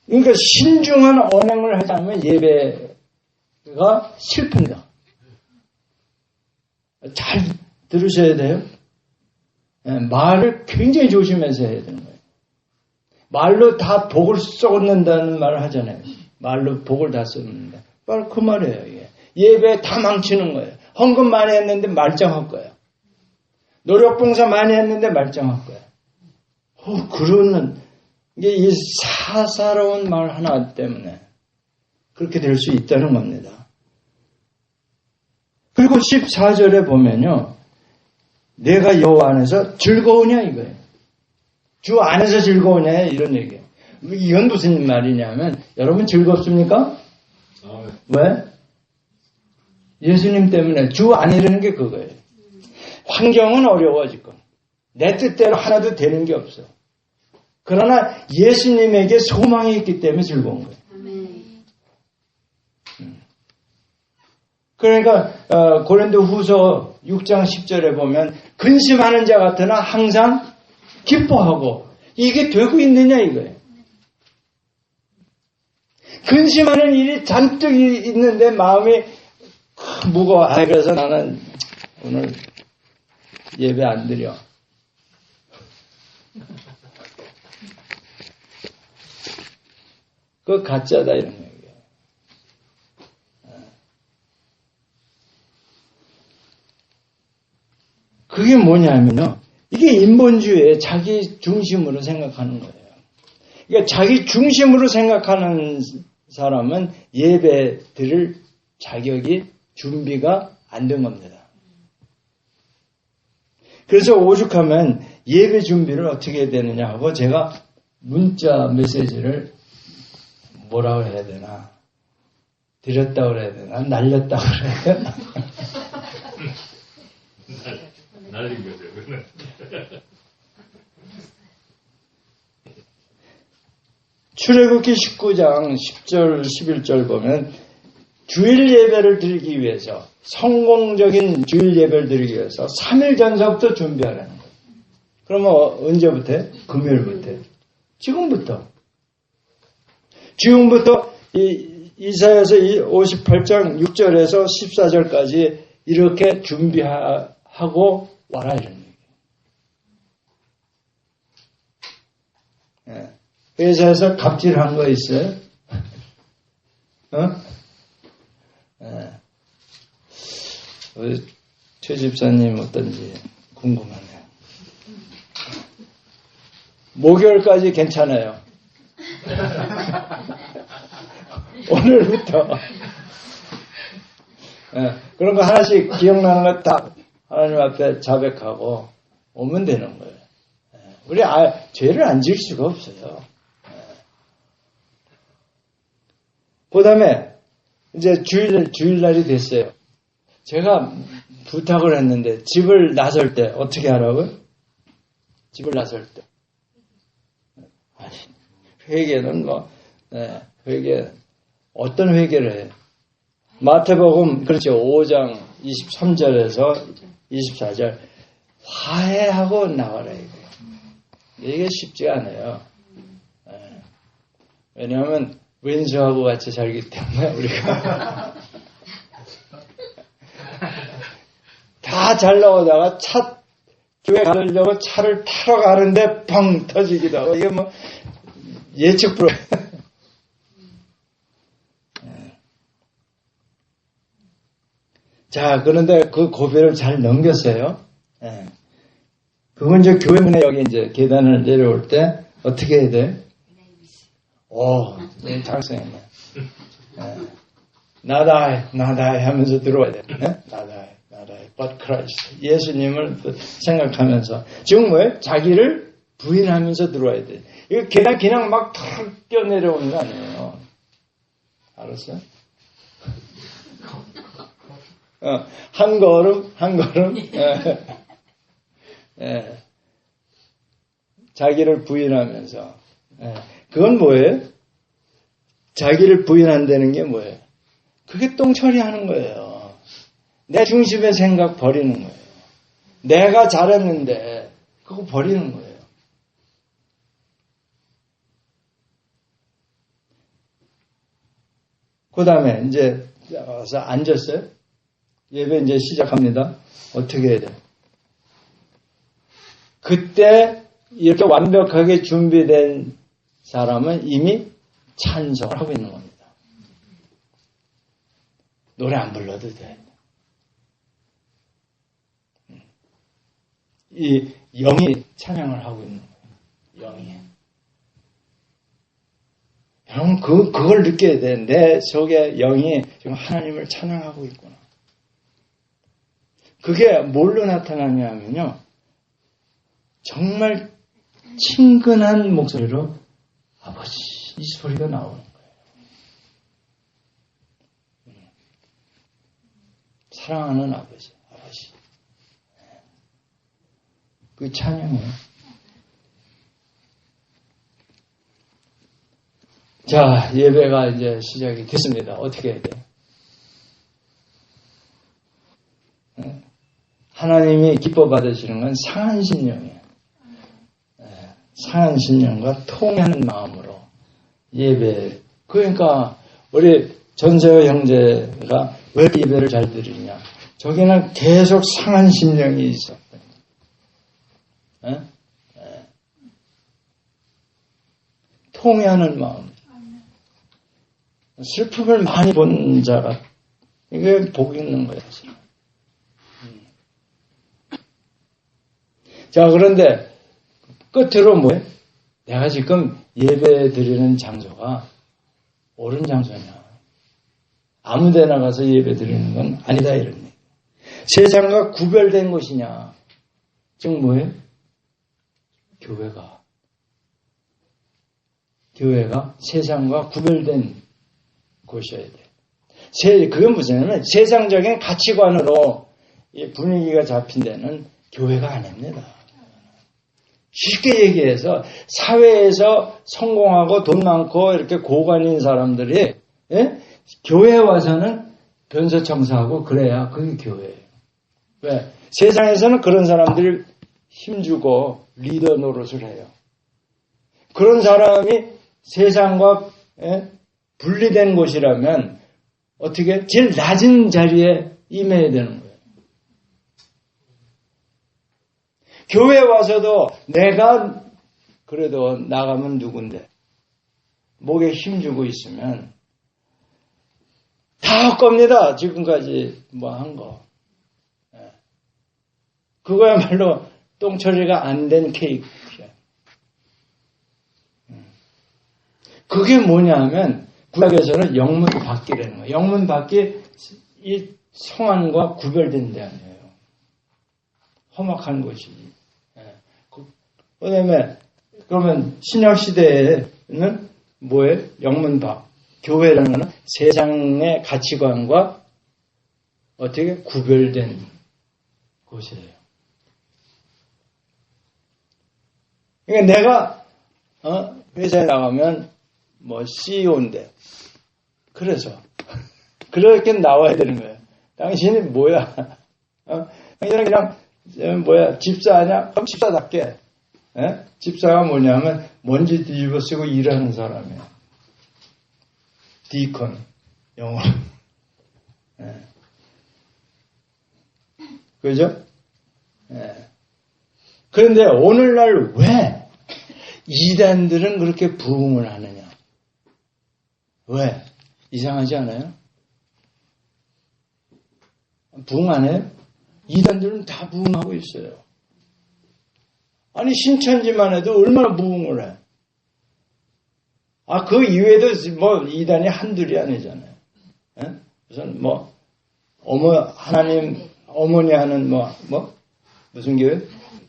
그러니까 신중한 언행을 하지 않으면 예배가 실패입니다. 잘 들으셔야 돼요. 말을 굉장히 조심해서 해야 되는 거예요. 말로 다 복을 쏟는다는 말을 하잖아요. 말로 복을 다 쏟는다. 바로 그 말이에요. 이게. 예배 다 망치는 거예요. 헌금 많이 했는데 말짱할 거예요. 노력봉사 많이 했는데 말짱할 거예요. 그러는 이게 이 사사로운 말 하나 때문에 그렇게 될 수 있다는 겁니다. 그리고 14절에 보면요. 내가 여호와 안에서 즐거우냐 이거예요. 주 안에서 즐거우냐 이런 얘기예요. 이건 무슨 말이냐면 여러분 즐겁습니까? 왜? 예수님 때문에 주 안이라는 게 그거예요. 환경은 어려워지고 내 뜻대로 하나도 되는 게 없어. 그러나 예수님에게 소망이 있기 때문에 즐거운 거예요. 그러니까 고린도 후서 6장 10절에 보면 근심하는 자 같으나 항상 기뻐하고 이게 되고 있느냐 이거예요. 근심하는 일이 잔뜩 있는데 마음이 무거워. 그래서 나는 오늘 예배 안 드려. 그거 가짜다 이런 얘기예요. 그게 뭐냐면요. 이게 인본주의에 자기 중심으로 생각하는 거예요. 그러니까 자기 중심으로 생각하는 사람은 예배 드릴 자격이 준비가 안 된 겁니다. 그래서 오죽하면 예배 준비를 어떻게 해야 되느냐 하고 제가 문자 메시지를 뭐라고 해야 되나? 드렸다고 그래야 되나? 날렸다고 그래야 되나? 날린 거죠. 출애굽기 19장 10절 11절 보면 주일 예배를 드리기 위해서 성공적인 주일 예배를 드리기 위해서 3일 전서부터 준비하라는 거예요. 그러면 언제부터? 금요일부터. 지금부터 이사야서 58장 6절에서 14절까지 이렇게 준비하고 와라 이런 얘기예요. 회사에서 갑질한 거 있어요? 최 집사님 어떤지 궁금하네요. 목요일까지 괜찮아요. 오늘부터 그런 거 하나씩 기억나는 거 딱 하나님 앞에 자백하고 오면 되는 거예요. 우리 죄를 안 지을 수가 없어요. 그 다음에 이제 주일날이 됐어요. 제가 부탁을 했는데 집을 나설 때 어떻게 하라고요? 집을 나설 때. 회개는 회개 어떤 회개를 해요? 마태복음 그렇죠. 5장 23절에서 24절 화해하고 나와라 이거예요. 이게 쉽지 않아요. 왜냐하면 왼수하고 같이 살기 때문에 우리가 다 잘 나오다가 교회 가려고 차를 타러 가는데 펑 터지기도 하고 이게 뭐 예측 불허. 자, 그런데 그 고비를 잘 넘겼어요. 예. 그건 이제 교회 문에 여기 이제 계단을 내려올 때 어떻게 해야 돼? 작성했네. 예. 나다이 하면서 들어와야 돼. 예? 나다이, but Christ. 예수님을 생각하면서. 지금 뭐예요? 자기를 부인하면서 들어와야 돼. 이거 계단 그냥 막 탁 뛰어내려오는 거 아니에요. 알았어요? 한 걸음. 예. 자기를 부인하면서. 예. 그건 뭐예요? 자기를 부인한다는 게 뭐예요? 그게 똥처리하는 거예요. 내 중심의 생각 버리는 거예요. 내가 잘했는데 그거 버리는 거예요. 그 다음에 이제 와서 앉았어요. 예배 이제 시작합니다. 어떻게 해야 돼요? 그때 이렇게 완벽하게 준비된 사람은 이미 찬송을 하고 있는 겁니다. 노래 안 불러도 돼. 이 영이 찬양을 하고 있는 거예요. 영이. 여러분 그걸 느껴야 돼. 내 속에 영이 지금 하나님을 찬양하고 있구나. 그게 뭘로 나타나냐면요. 정말 친근한 목소리로 아버지 이 소리가 나오는 거예요. 사랑하는 아버지. 그 찬양이에요. 자, 예배가 이제 시작이 됐습니다. 어떻게 해야 돼요? 하나님이 기뻐 받으시는 건 상한 심령이에요. 상한 심령과 통하는 마음으로 예배. 그러니까 우리 전세호 형제가 왜 예배를 잘 드리냐? 저기는 계속 상한 심령이 있었거든요. 통하는 마음. 슬픔을 많이 본 자가 이게 복 있는 거예요. 사실은. 자, 그런데 끝으로 뭐예요? 내가 지금 예배 드리는 장소가 옳은 장소냐? 아무 데나 가서 예배 드리는 건 아니다 이런 얘기. 세상과 구별된 곳이냐? 즉 뭐예요? 교회가 세상과 구별된 곳이어야 돼. 그게 무슨 세상적인 가치관으로 이 분위기가 잡힌 데는 교회가 아닙니다. 쉽게 얘기해서 사회에서 성공하고 돈 많고 이렇게 고관인 사람들이 교회에 와서는 변소청사하고 그래야 그게 교회예요. 왜? 세상에서는 그런 사람들이 힘주고 리더 노릇을 해요. 그런 사람이 세상과 분리된 곳이라면 어떻게 제일 낮은 자리에 임해야 되는 거예요. 교회 와서도 내가 그래도 나가면 누군데 목에 힘주고 있으면 다 헛겁니다. 지금까지 뭐 한 거. 그거야말로 똥처리가 안 된 케이크야. 그게 뭐냐면 구약에서는 영문 밖이라는 거예요. 영문 밖이 이 성안과 구별된 데 아니에요. 험악한 곳이. 그 다음에 그러면 신약 시대에는 뭐예요? 영문 밖. 교회라는 거는 세상의 가치관과 어떻게 구별된 곳이에요. 그러니까 내가 회사에 나가면 뭐 CEO인데 그래서 그렇게 나와야 되는 거예요. 당신이 뭐야? 당신은 그냥 뭐야? 집사하냐? 그럼 집사답게. 집사가 뭐냐면 먼지 뒤집어 쓰고 일하는 사람이에요. 디콘, 영어로. 예. 그죠? 예. 그런데 오늘날 왜 이단들은 그렇게 부흥을 하느냐? 왜? 이상하지 않아요? 부흥 안 해요? 이단들은 다 부흥하고 있어요. 아니 신천지만 해도 얼마나 부흥을 해. 그 이외에도 뭐 이단이 한둘이 아니잖아요. 예? 무슨 뭐 하나님 어머니 하는 무슨 교회?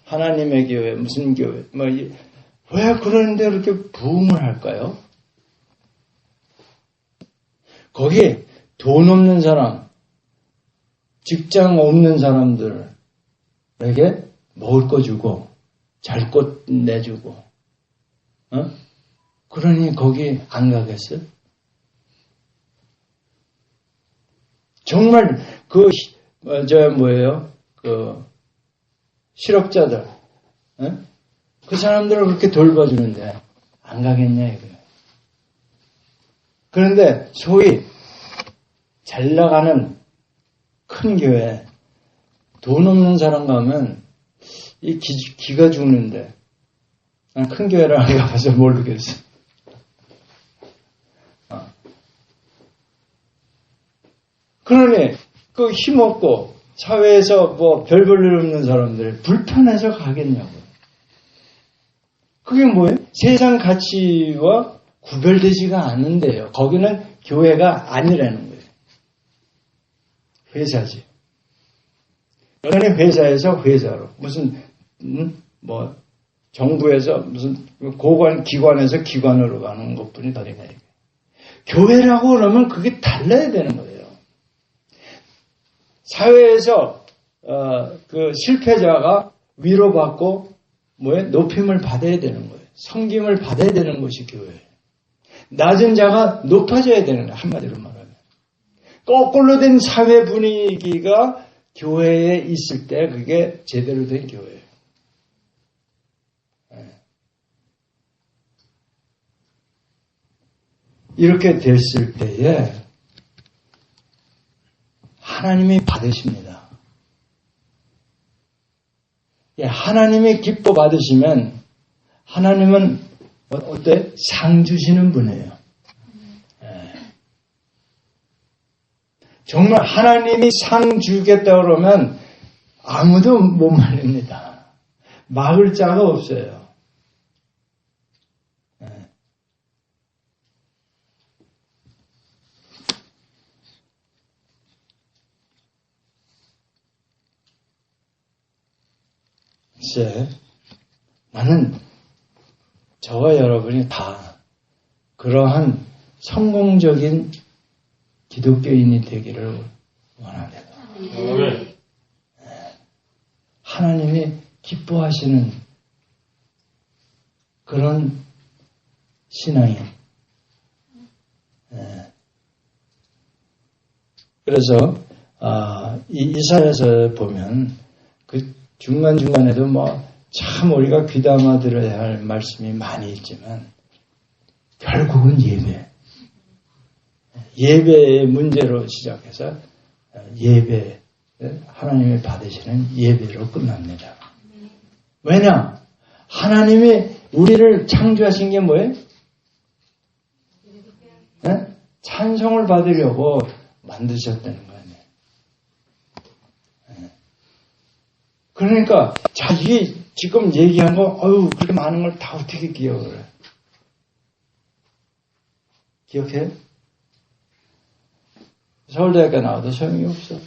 하나님의 교회 무슨 교회? 왜 그러는데 그렇게 부흥을 할까요? 거기 돈 없는 사람, 직장 없는 사람들에게 먹을 거 주고 잘 곳 내주고, 그러니 거기 안 가겠어요? 정말 실업자들, 그 사람들을 그렇게 돌봐주는데 안 가겠냐 이거예요. 그런데 소위 잘 나가는 큰 교회, 돈 없는 사람 가면 이 기가 죽는데, 난 큰 교회를 안 가봐서 모르겠어. 그러니 그 힘없고 사회에서 별 볼 일 없는 사람들 불편해서 가겠냐고요. 그게 뭐예요? 세상 가치와 구별되지가 않는데요. 거기는 교회가 아니라는 거예요. 회사지. 여전히 회사에서 회사로 무슨 정부에서 무슨 기관에서 기관으로 가는 것뿐이 다르다. 교회라고 그러면 그게 달라야 되는 거예요. 사회에서 그 실패자가 위로받고 높임을 받아야 되는 거예요. 섬김을 받아야 되는 것이 교회예요. 낮은 자가 높아져야 되는 거예요. 한마디로 말하면. 거꾸로 된 사회 분위기가 교회에 있을 때 그게 제대로 된 교회예요. 이렇게 됐을 때에 하나님이 받으십니다. 하나님이 기뻐 받으시면 하나님은 어때? 상 주시는 분이에요. 정말 하나님이 상 주겠다 그러면 아무도 못 말립니다. 막을 자가 없어요. 글쎄, 나는 저와 여러분이 다 그러한 성공적인 기독교인이 되기를 원합니다. 아멘. 하나님이 기뻐하시는 그런 신앙이. 그래서 이 이사야서 보면 그 중간중간에도 참 우리가 귀담아 들어야 할 말씀이 많이 있지만 결국은 예배의 문제로 시작해서 예배, 하나님이 받으시는 예배로 끝납니다. 왜냐? 하나님이 우리를 창조하신 게 뭐예요? 찬송을 받으려고 만드셨다는 거예요. 그러니까 이게 지금 얘기한 거 그렇게 많은 걸 다 어떻게 기억을 해? 기억해? 서울대학교 나와도 소용이 없어.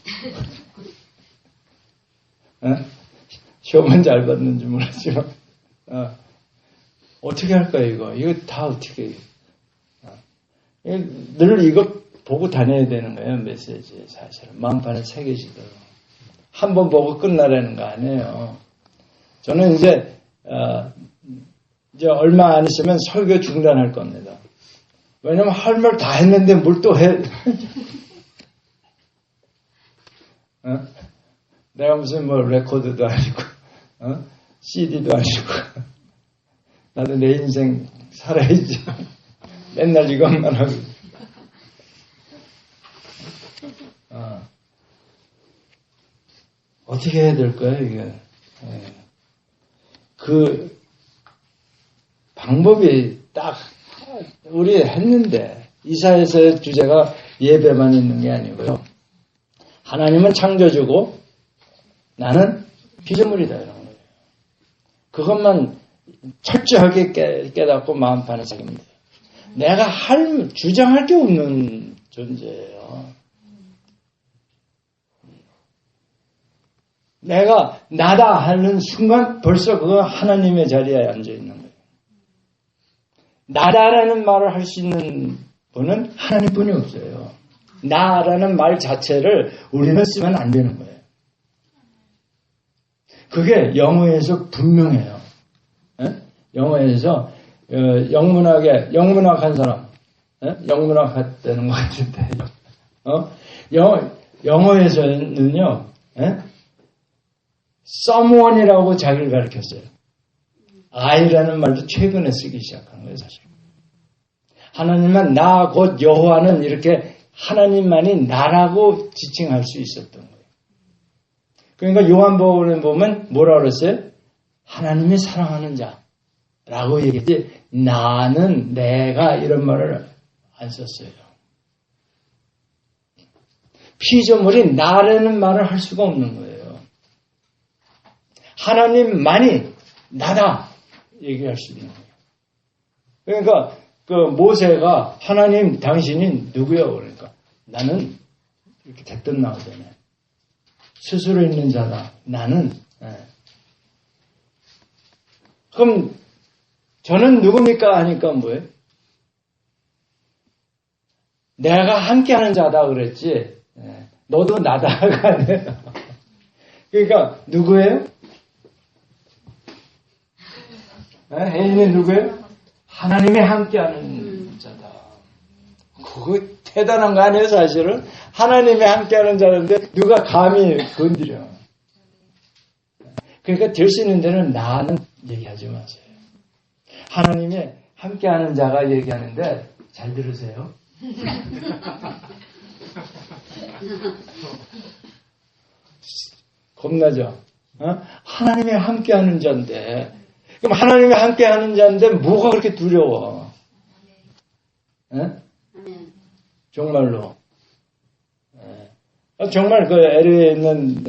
시험은 잘 봤는지 모르지만 어떻게 할까요 이거? 이거 다 어떻게 늘 이거 보고 다녀야 되는 거예요. 메시지 사실은 마음판에 새겨지도록. 한 번 보고 끝나라는 거 아니에요. 저는 이제 얼마 안 있으면 설교 중단할 겁니다. 왜냐면 할 말 다 했는데 뭘 또 해? 내가 무슨 레코드도 아니고, CD도 아니고, 나도 내 인생 살아야지. 맨날 이것만 하고. 어떻게 해야 될까요, 이게? 예. 그 방법이 딱 우리 했는데 이사에서의 주제가 예배만 있는 게 아니고요. 하나님은 창조주고 나는 피조물이다 이런 거예요. 그것만 철저하게 깨닫고 마음판에 새깁니다. 내가 주장할 게 없는 존재예요. 내가 나다 하는 순간 벌써 그거 하나님의 자리에 앉아 있는 거예요. 나다라는 말을 할 수 있는 분은 하나님뿐이 없어요. 나라는 말 자체를 우리는 쓰면 안 되는 거예요. 그게 영어에서 분명해요. 에? 영어에서 영문학한 사람, 영문학 되는 것 같은데, 영어에서는요, someone이라고 자기를 가르쳤어요. I라는 말도 최근에 쓰기 시작한 거예요, 사실. 하나님은 나 곧 여호와는 이렇게 하나님만이 나라고 지칭할 수 있었던 거예요. 그러니까 요한복음에 보면 뭐라 그랬어요? 하나님이 사랑하는 자라고 얘기했지 나는 내가 이런 말을 안 썼어요. 피조물이 나라는 말을 할 수가 없는 거예요. 하나님만이 나다 얘기할 수 있는 거예요. 그러니까 그 모세가 하나님 당신이 누구요? 그러니까 나는 이렇게 대뜸 나오잖아요. 스스로 있는 자다. 나는. 그럼 저는 누굽니까? 하니까 뭐예요? 내가 함께하는 자다 그랬지. 너도 나다가 아니에요. 그러니까 누구예요? 혜인이 누구예요? 하나님이 함께하는 자다. 그거 대단한 거 아니에요, 사실은? 하나님이 함께하는 자인데 누가 감히 건드려. 그러니까 될 수 있는 데는 나는 얘기하지 마세요. 하나님이 함께하는 자가 얘기하는데 잘 들으세요. 겁나죠? 하나님이 함께하는 자인데 그럼 하나님이 함께하는 자인데 뭐가 그렇게 두려워? 정말로. 정말 그 LA에 있는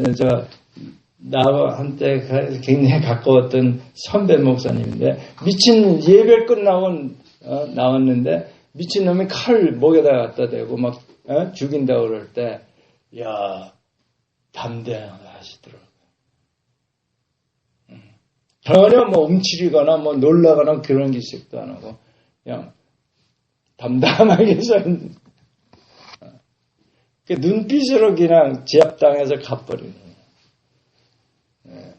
나한테 굉장히 가까웠던 선배 목사님인데 미친 예배 끝나고 나왔는데 미친놈이 칼 목에다 갖다 대고 막 죽인다고 그럴 때 야 담대하게 하시더라고요. 전혀 뭐 움츠리거나 뭐 놀라거나 그런 기색도 안 하고 그냥 담담하게 선 그 눈빛으로 그냥 제압당해서 가버리는 거예요.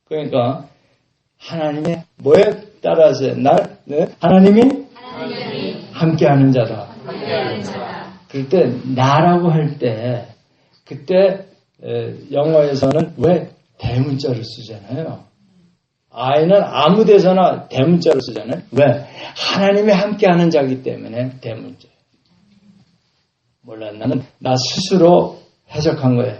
그러니까 하나님의 뭐에 따라서 하나님이 함께하는 자다. 그럴 때 나라고 할 때 그때 영어에서는 왜 대문자를 쓰잖아요. I는 아무 데서나 대문자로 쓰잖아요. 왜? 하나님이 함께하는 자이기 때문에 대문자. 몰라, 나는 나 스스로 해석한 거예요.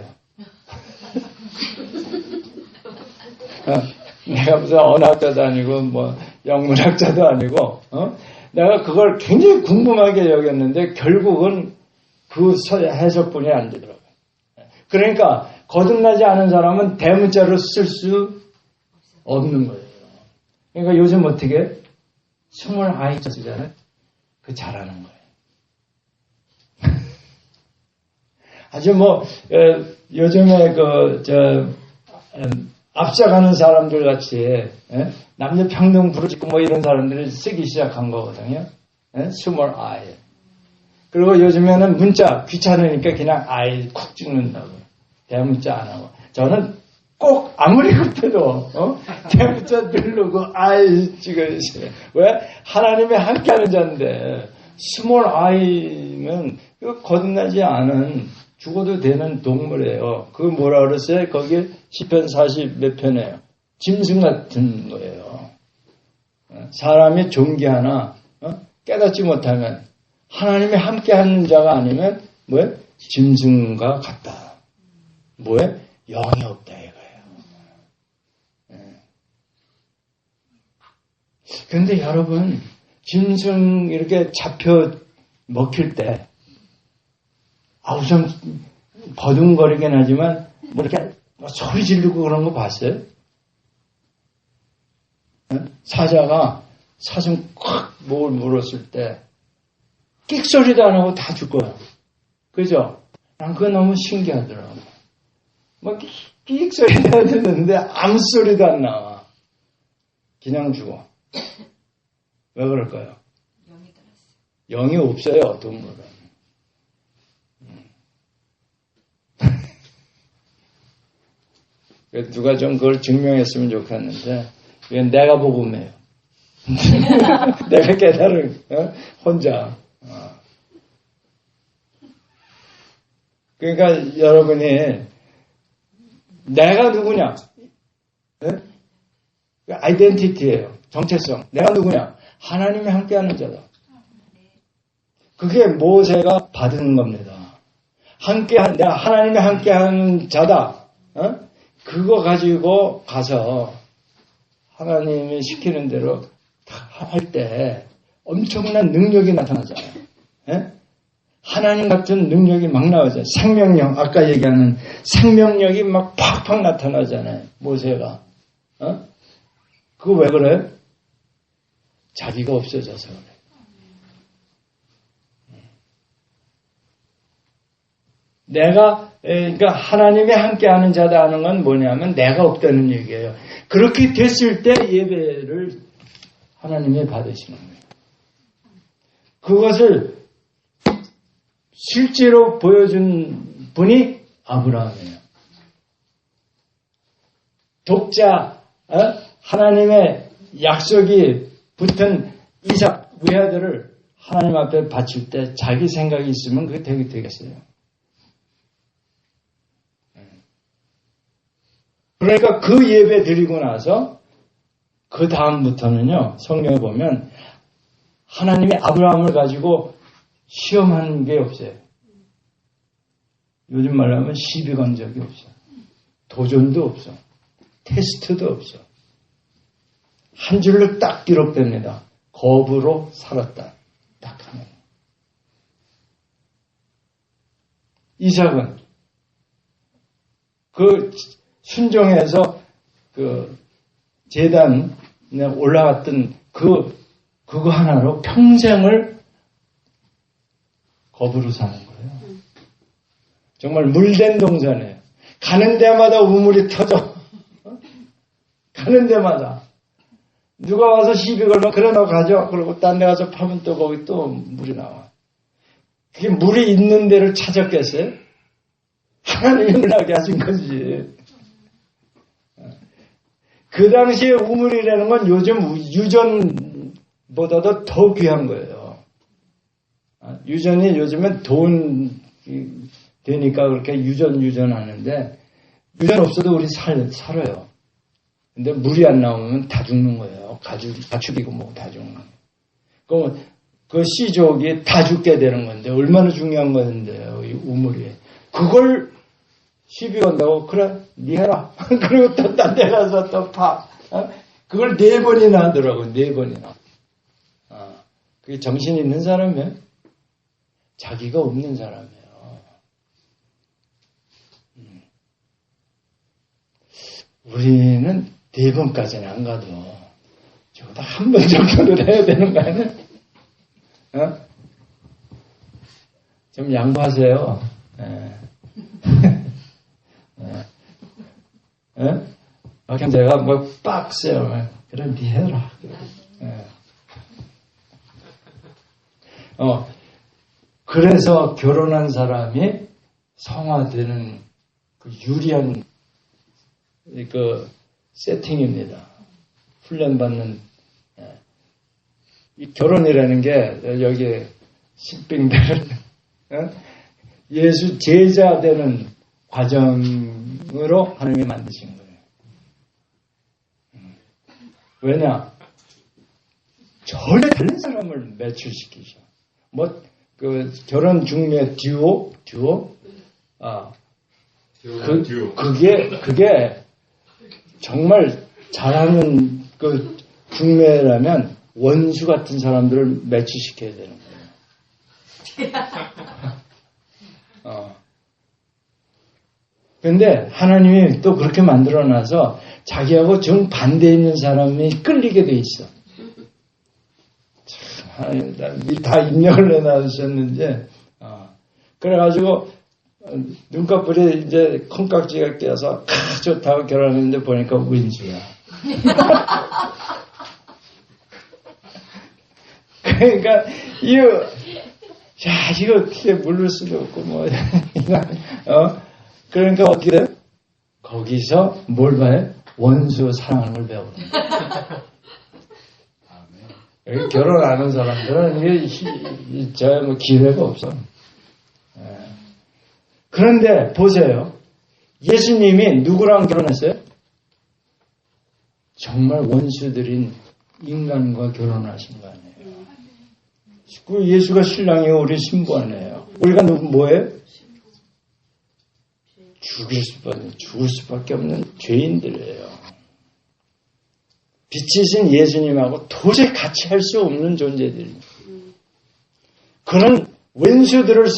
내가 무슨 언어학자도 아니고 뭐 영문학자도 아니고 내가 그걸 굉장히 궁금하게 여겼는데 결국은 그 해석뿐이 안 되더라고요. 그러니까 거듭나지 않은 사람은 대문자로 쓸 수 없는 거예요. 그러니까 요즘 어떻게 스몰 I 쓰잖아요. 그 잘하는 거예요. 아주 뭐 요즘에 앞서가는 사람들 같이 남녀 평등 부르짖고 뭐 이런 사람들을 쓰기 시작한 거거든요. 스몰 I. 그리고 요즘에는 문자 귀찮으니까 그냥 I 콕 찍는다고. 대문자 안 하고. 저는 꼭 아무리 급해도 대문자 누르고 I 찍어주세요. 왜? 하나님이 함께하는 자인데 스몰 I는 거듭나지 않은 죽어도 되는 동물이에요. 그 뭐라 그랬어요? 거기 시편 40 몇 편이에요. 짐승 같은 거예요. 사람이 존귀하나 깨닫지 못하면 하나님이 함께하는 자가 아니면 뭐예요? 짐승과 같다. 뭐에? 영이 없다 이거예요. 그런데 여러분, 짐승 이렇게 잡혀 먹힐 때, 좀 버둥거리긴 하지만, 뭐 이렇게 소리 지르고 그런 거 봤어요? 사자가 사슴 콱 목을 물었을 때, 끽 소리도 안 하고 다 죽어요. 그죠? 난 그거 너무 신기하더라고. 뭐, 끽 소리도 듣는데 아무 소리도 안 나와. 그냥 죽어. 왜 그럴까요? 영이 없어요, 동물은. 누가 좀 그걸 증명했으면 좋겠는데, 이건 내가 복음이에요. 내가 깨달은, 혼자. 그러니까 여러분이, 내가 누구냐? 아이덴티티예요. 정체성. 내가 누구냐? 하나님이 함께하는 자다. 그게 모세가 받은 겁니다. 내가 하나님이 함께하는 자다. 그거 가지고 가서 하나님이 시키는 대로 할 때 엄청난 능력이 나타나잖아요. 하나님 같은 능력이 막 나오잖아요. 생명력, 아까 얘기하는 생명력이 막 팍팍 나타나잖아요. 모세가. 그거 왜 그래요? 자기가 없어져서 그래. 그러니까 하나님이 함께하는 자다 하는 건 뭐냐면 내가 없다는 얘기예요. 그렇게 됐을 때 예배를 하나님이 받으시는 거예요. 그것을 실제로 보여준 분이 아브라함이에요. 독자, 하나님의 약속이 붙은 이삭 외아들을 하나님 앞에 바칠 때 자기 생각이 있으면 그게 되겠어요. 그러니까 그 예배 드리고 나서 그 다음부터는요, 성경에 보면 하나님이 아브라함을 가지고 시험하는 게 없어요. 요즘 말로 하면 시비 건 적이 없어. 도전도 없어. 테스트도 없어. 한 줄로 딱 기록됩니다. 거부로 살았다. 딱 하면. 이삭은 그 순종해서 그 제단에 올라갔던 그거 하나로 평생을 거부로 사는 거예요. 정말 물된 동산이에요. 가는 데마다 우물이 터져. 가는 데마다. 누가 와서 시비 걸면 그래 너 가져. 그러고 딴 데 가서 파면 또 거기 또 물이 나와. 그게 물이 있는 데를 찾았겠어요? 하나님이 물나게 하신 거지. 그 당시에 우물이라는 건 요즘 유전보다도 더 귀한 거예요. 유전이 요즘엔 돈 되니까 그렇게 유전하는데 유전 없어도 우리 살아요. 근데 물이 안 나오면 다 죽는 거예요. 가축이고 뭐 다 죽는 거예요. 그럼 그 씨족이 다 죽게 되는 건데 얼마나 중요한 건데요. 이 우물이. 그걸 시비 건다고 그래 니 해라. 그리고 또 딴 데 가서 또 파. 그걸 4번이나 하더라고요. 4번이나. 그게 정신 있는 사람이에요. 자기가 없는 사람이에요. 우리는 4번까지는 안 가도 저보다 한 번 정도는 해야 되는 거 아니야? 좀 양보하세요. 제가 뭐 빡세요. 그래 니 해라. 그래서 결혼한 사람이 성화되는 그 유리한 그 세팅입니다. 훈련받는 이 결혼이라는 게 여기 신빙들은 예수 제자 되는 과정으로 하나님이 만드신 거예요. 왜냐? 전혀 다른 사람을 매출시키죠. 뭐 그 결혼 중에 듀오 그게 정말 잘하는 그 중매라면 원수 같은 사람들을 매치시켜야 되는 거예요. 근데 하나님이 또 그렇게 만들어놔서 자기하고 정반대에 있는 사람이 끌리게 돼 있어. 참, 하나님 다 입력을 내놔주셨는지, 그래가지고, 눈꺼풀이 이제 콩깍지가 껴서, 좋다고 결혼했는데 보니까 왼수야. 그러니까, 이거 어떻게 물을 수도 없고, 그러니까 어떻게 돼? 거기서 뭘 봐요? 원수 사랑하는 걸 배우는 거예요. 여기 결혼 안 한 사람들은 뭐 기회가 없어. 그런데 보세요. 예수님이 누구랑 결혼했어요? 정말 원수들인 인간과 결혼하신 거 아니에요. 그 예수가 신랑이고 우리 신부 아니에요. 우리가 뭐예요? 죽을 수밖에 없는 죄인들이에요. 빛이신 예수님하고 도저히 같이 할 수 없는 존재들입니다. 그런 원수들을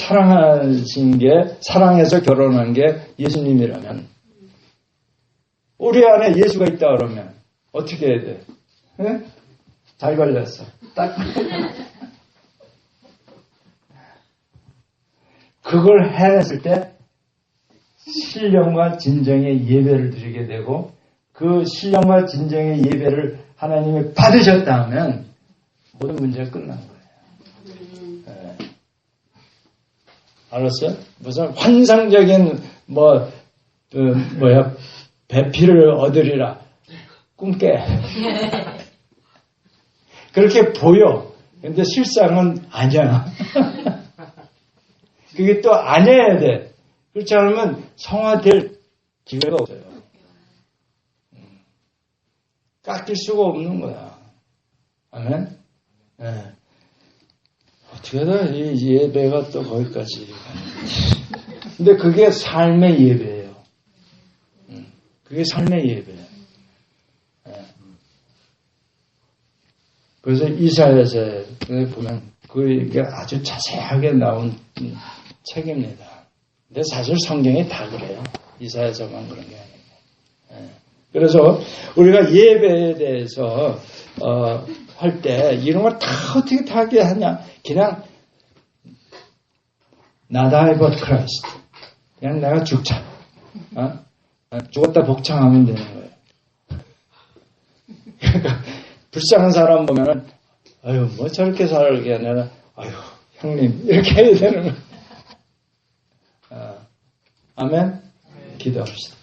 사랑해서 결혼한 게 예수님이라면, 우리 안에 예수가 있다 그러면 어떻게 해야 돼? 네? 잘 걸렸어. 딱. 그걸 해냈을 때 신령과 진정의 예배를 드리게 되고, 그 신령과 진정의 예배를 하나님이 받으셨다 하면 모든 문제가 끝난 거예요. 네. 알았어요? 무슨 환상적인 배필을 얻으리라 꿈깨. 그렇게 보여. 근데 실상은 아니야. 그게 또 아니어야 돼. 그렇지 않으면 성화될 기회가 없어요. 깎일 수가 없는 거야. 아멘? 네. 어떻게 하다 이 예배가 또 거기까지 가는지. 근데 그게 삶의 예배예요. 그게 삶의 예배예요. 네. 그래서 이사야서에 보면 그게 아주 자세하게 나온 책입니다. 근데 사실 성경이 다 그래요. 이사야서만 그런 게 아니고. 네. 그래서 우리가 예배에 대해서 할 때 이런 걸 다 어떻게 다 하게 하냐? 그냥 Not I but Christ. 그냥 내가 죽자. 죽었다 복창하면 되는 거예요. 그러니까 불쌍한 사람 보면은 아유 뭐 저렇게 살게 아니라 아유 형님 이렇게 해야 되는 거예요. 아멘. 기도합시다.